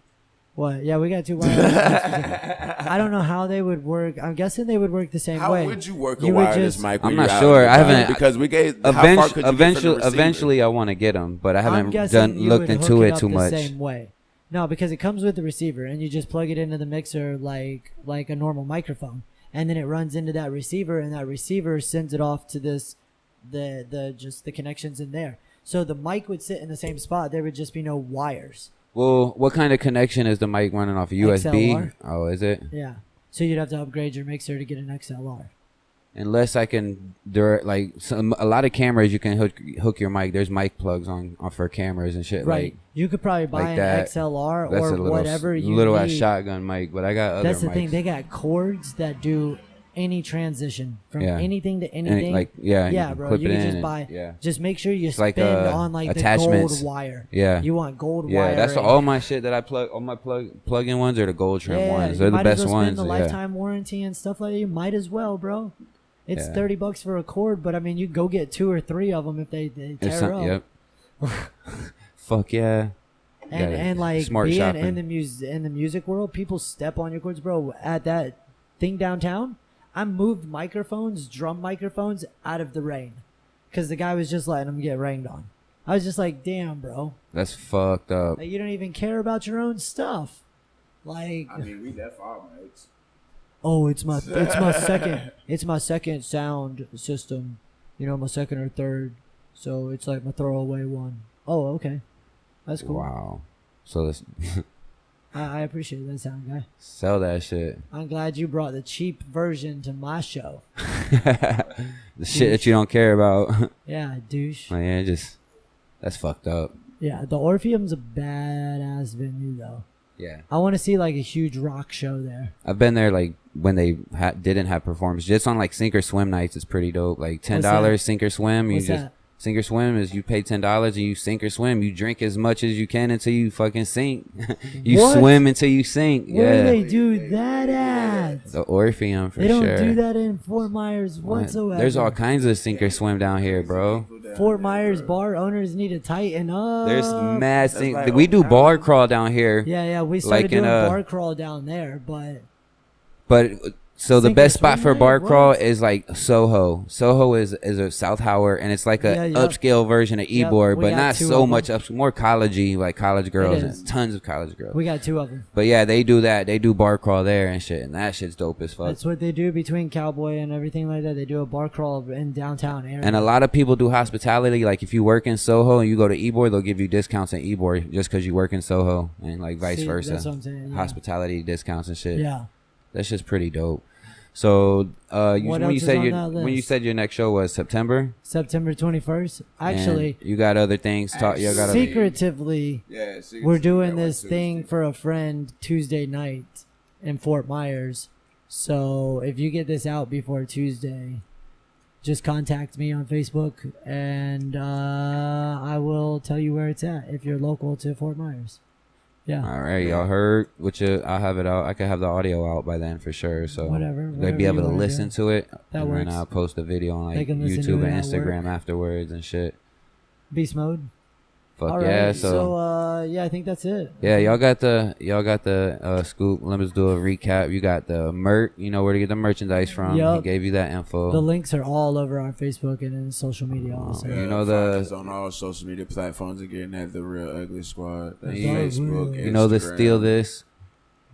S2: What? Yeah, we got 2 wireless mics. I don't know how they would work. I'm guessing they would work the same way.
S3: How would you work a
S2: You would
S3: wireless
S2: just-
S3: mic?
S1: I'm
S3: when
S1: not
S3: you're out
S1: sure.
S3: and
S1: I
S3: about?
S1: haven't-
S3: because we gave. How far could you get from the receiver?
S1: Eventually, I want to get them, but I
S2: I'm
S1: haven't
S2: guessing you
S1: looked
S2: would
S1: into
S2: hook
S1: it
S2: up
S1: too
S2: the
S1: much.
S2: Same way. No, because it comes with the receiver, and you just plug it into the mixer like a normal microphone, and then it runs into that receiver, and that receiver sends it off to this the connections in there. So the mic would sit in the same spot. There would just be no wires.
S1: Well, what kind of connection is the mic running off? USB?
S2: XLR.
S1: Oh, is it?
S2: Yeah. So you'd have to upgrade your mixer to get an XLR.
S1: Unless I can, a lot of cameras you can hook your mic. There's mic plugs on for cameras and shit.
S2: Right.
S1: Like,
S2: You could probably buy
S1: like
S2: an
S1: that.
S2: XLR
S1: that's
S2: or
S1: a little,
S2: whatever you
S1: little
S2: need.
S1: ass shotgun mic, but I got other
S2: That's the
S1: mics.
S2: thing. They got cords that do any transition from
S1: Yeah.
S2: anything to
S1: And
S2: anything.
S1: you
S2: yeah,
S1: can
S2: bro.
S1: clip
S2: You
S1: it
S2: can
S1: in
S2: just
S1: and-
S2: buy.
S1: yeah.
S2: Just make sure you
S1: It's like,
S2: spend on like
S1: attachments.
S2: the gold wire.
S1: Yeah.
S2: You want gold
S1: Yeah,
S2: wire.
S1: that's
S2: and-
S1: all my shit that I plug. All my plug-in ones are the gold trim
S2: yeah,
S1: ones.
S2: you
S1: They're the
S2: might as
S1: best
S2: well spend
S1: ones.
S2: the
S1: Yeah.
S2: lifetime warranty and stuff like that. You might as well, bro. It's
S1: Yeah.
S2: $30 for a cord, but I mean, you go get 2 or 3 of them if they
S1: If
S2: tear up.
S1: Yep. Fuck yeah. Gotta-
S2: And like
S1: smart
S2: being
S1: shopping.
S2: in the music world, people step on your cords, bro. At that thing downtown, I moved microphones, drum microphones, out of the rain, because the guy was just letting them get rained on. I was just like, damn, bro,
S1: That's fucked up.
S2: like, you don't even care about your own stuff. Like,
S3: I mean, we left our mics.
S2: oh, it's my second sound system, my second or third, so it's like my throwaway one. Oh, okay, that's cool.
S1: Wow. So let's
S2: I appreciate that sound guy.
S1: sell that shit.
S2: I'm glad you brought the cheap version to my show.
S1: The shit that you don't care about.
S2: Yeah, douche.
S1: Like, yeah, that's fucked up.
S2: Yeah, the Orpheum's a badass venue though.
S1: Yeah.
S2: I want to see like a huge rock show there.
S1: I've been there like when they didn't have performance. Just on like sink or swim nights, it's pretty dope. Like $10 sink or swim.
S2: What's that?
S1: Sink or swim is you pay $10 and you sink or swim. You drink as much as you can until you fucking sink. You
S2: What?
S1: swim until you sink.
S2: Where
S1: Yeah.
S2: do they do that at?
S1: The Orpheum for
S2: They don't
S1: sure.
S2: do that in Fort Myers
S1: What?
S2: whatsoever.
S1: There's all kinds of sink or swim down here, bro.
S2: Fort Myers bar owners need to tighten up.
S1: There's mad sink.
S3: like
S1: We do
S3: old
S1: bar
S3: town.
S1: crawl down here.
S2: Yeah, we started
S1: Like in,
S2: doing bar crawl down there,
S1: But so the
S2: Sink or
S1: best spot
S2: swim
S1: for
S2: night?
S1: bar crawl
S2: What?
S1: is like Soho. Soho is a South Howard, and it's like a
S2: Yeah, yep.
S1: upscale version of
S2: Yep,
S1: Ybor,
S2: we
S1: but
S2: got
S1: not
S2: 2
S1: so
S2: of
S1: much
S2: them.
S1: more collegey, like college girls
S2: is.
S1: and tons of college girls.
S2: we got 2 of them.
S1: But yeah, they do that. They do bar crawl there and shit, and that shit's dope as fuck.
S2: That's what they do between Cowboy and everything like that. They do a bar crawl in downtown area.
S1: And a lot of people do hospitality. Like if you work in Soho and you go to Ybor, they'll give you discounts in Ybor just because you work in Soho, and like vice
S2: See,
S1: versa.
S2: That's what I'm saying. Yeah.
S1: Hospitality discounts and shit.
S2: Yeah.
S1: That's just pretty dope. So,
S2: What
S1: when
S2: else
S1: you
S2: is
S1: said
S2: on
S1: your
S2: that
S1: when you
S2: list?
S1: said your next show was September,
S2: September 21st.
S1: and
S2: Actually,
S1: you got other things. Talk. You got other,
S2: secretively,
S3: Yeah, see,
S2: we're
S3: see,
S2: doing
S3: that
S2: this
S3: one
S2: thing
S3: Tuesday.
S2: for a friend Tuesday night in Fort Myers. So if you get this out before Tuesday, just contact me on Facebook and I will tell you where it's at if you're local to Fort Myers. Yeah.
S1: All right, y'all heard. I'll have it out. I could have the audio out by then for sure. So
S2: Whatever
S1: they'll be
S2: you
S1: able to
S2: wanna
S1: listen
S2: do.
S1: to it,
S2: That
S1: and
S2: works.
S1: then I'll post a video on
S2: They
S1: like
S2: can listen to
S1: YouTube
S2: it
S1: and
S2: at
S1: Instagram
S2: work.
S1: afterwards and shit.
S2: Beast mode.
S1: Fuck
S2: All
S1: yeah!
S2: right.
S1: So
S2: Yeah, I think that's it.
S1: yeah, y'all got the scoop. Let me just do a recap. You got the merch. You know where to get the merchandise from. He
S2: Yup.
S1: gave you that info.
S2: The links are all over our Facebook and in social media also.
S1: Yeah.
S3: Yeah,
S1: You know
S3: find
S1: the-
S3: us on all social media platforms again at the Real Ugly Squad. That's
S1: Yeah.
S3: Facebook.
S1: you know the
S3: Instagram.
S1: steal this.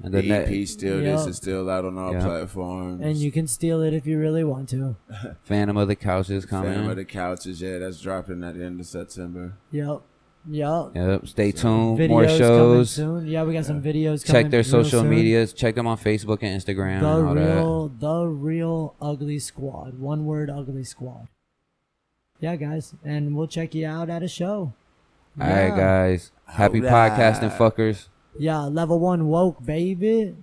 S1: And
S3: The
S1: the net,
S3: EP still
S2: Yup.
S3: this is still out on all
S1: Yeah.
S3: platforms.
S2: And you can steal it if you really want to.
S1: Phantom of the Couches coming.
S3: Phantom of the Couches, yeah, that's dropping at the end of September.
S2: Yep.
S1: Yep. Stay tuned.
S2: Videos
S1: More
S2: coming
S1: shows.
S2: soon. Yeah, we got some videos coming.
S1: Check their
S2: real
S1: social
S2: soon.
S1: medias. Check them on Facebook and Instagram and all that.
S2: The real ugly squad. One word, ugly squad. Yeah, guys, and we'll check you out at a show.
S1: All right, guys. Happy
S3: Alright.
S1: podcasting, fuckers.
S2: Yeah, level 1 woke, baby.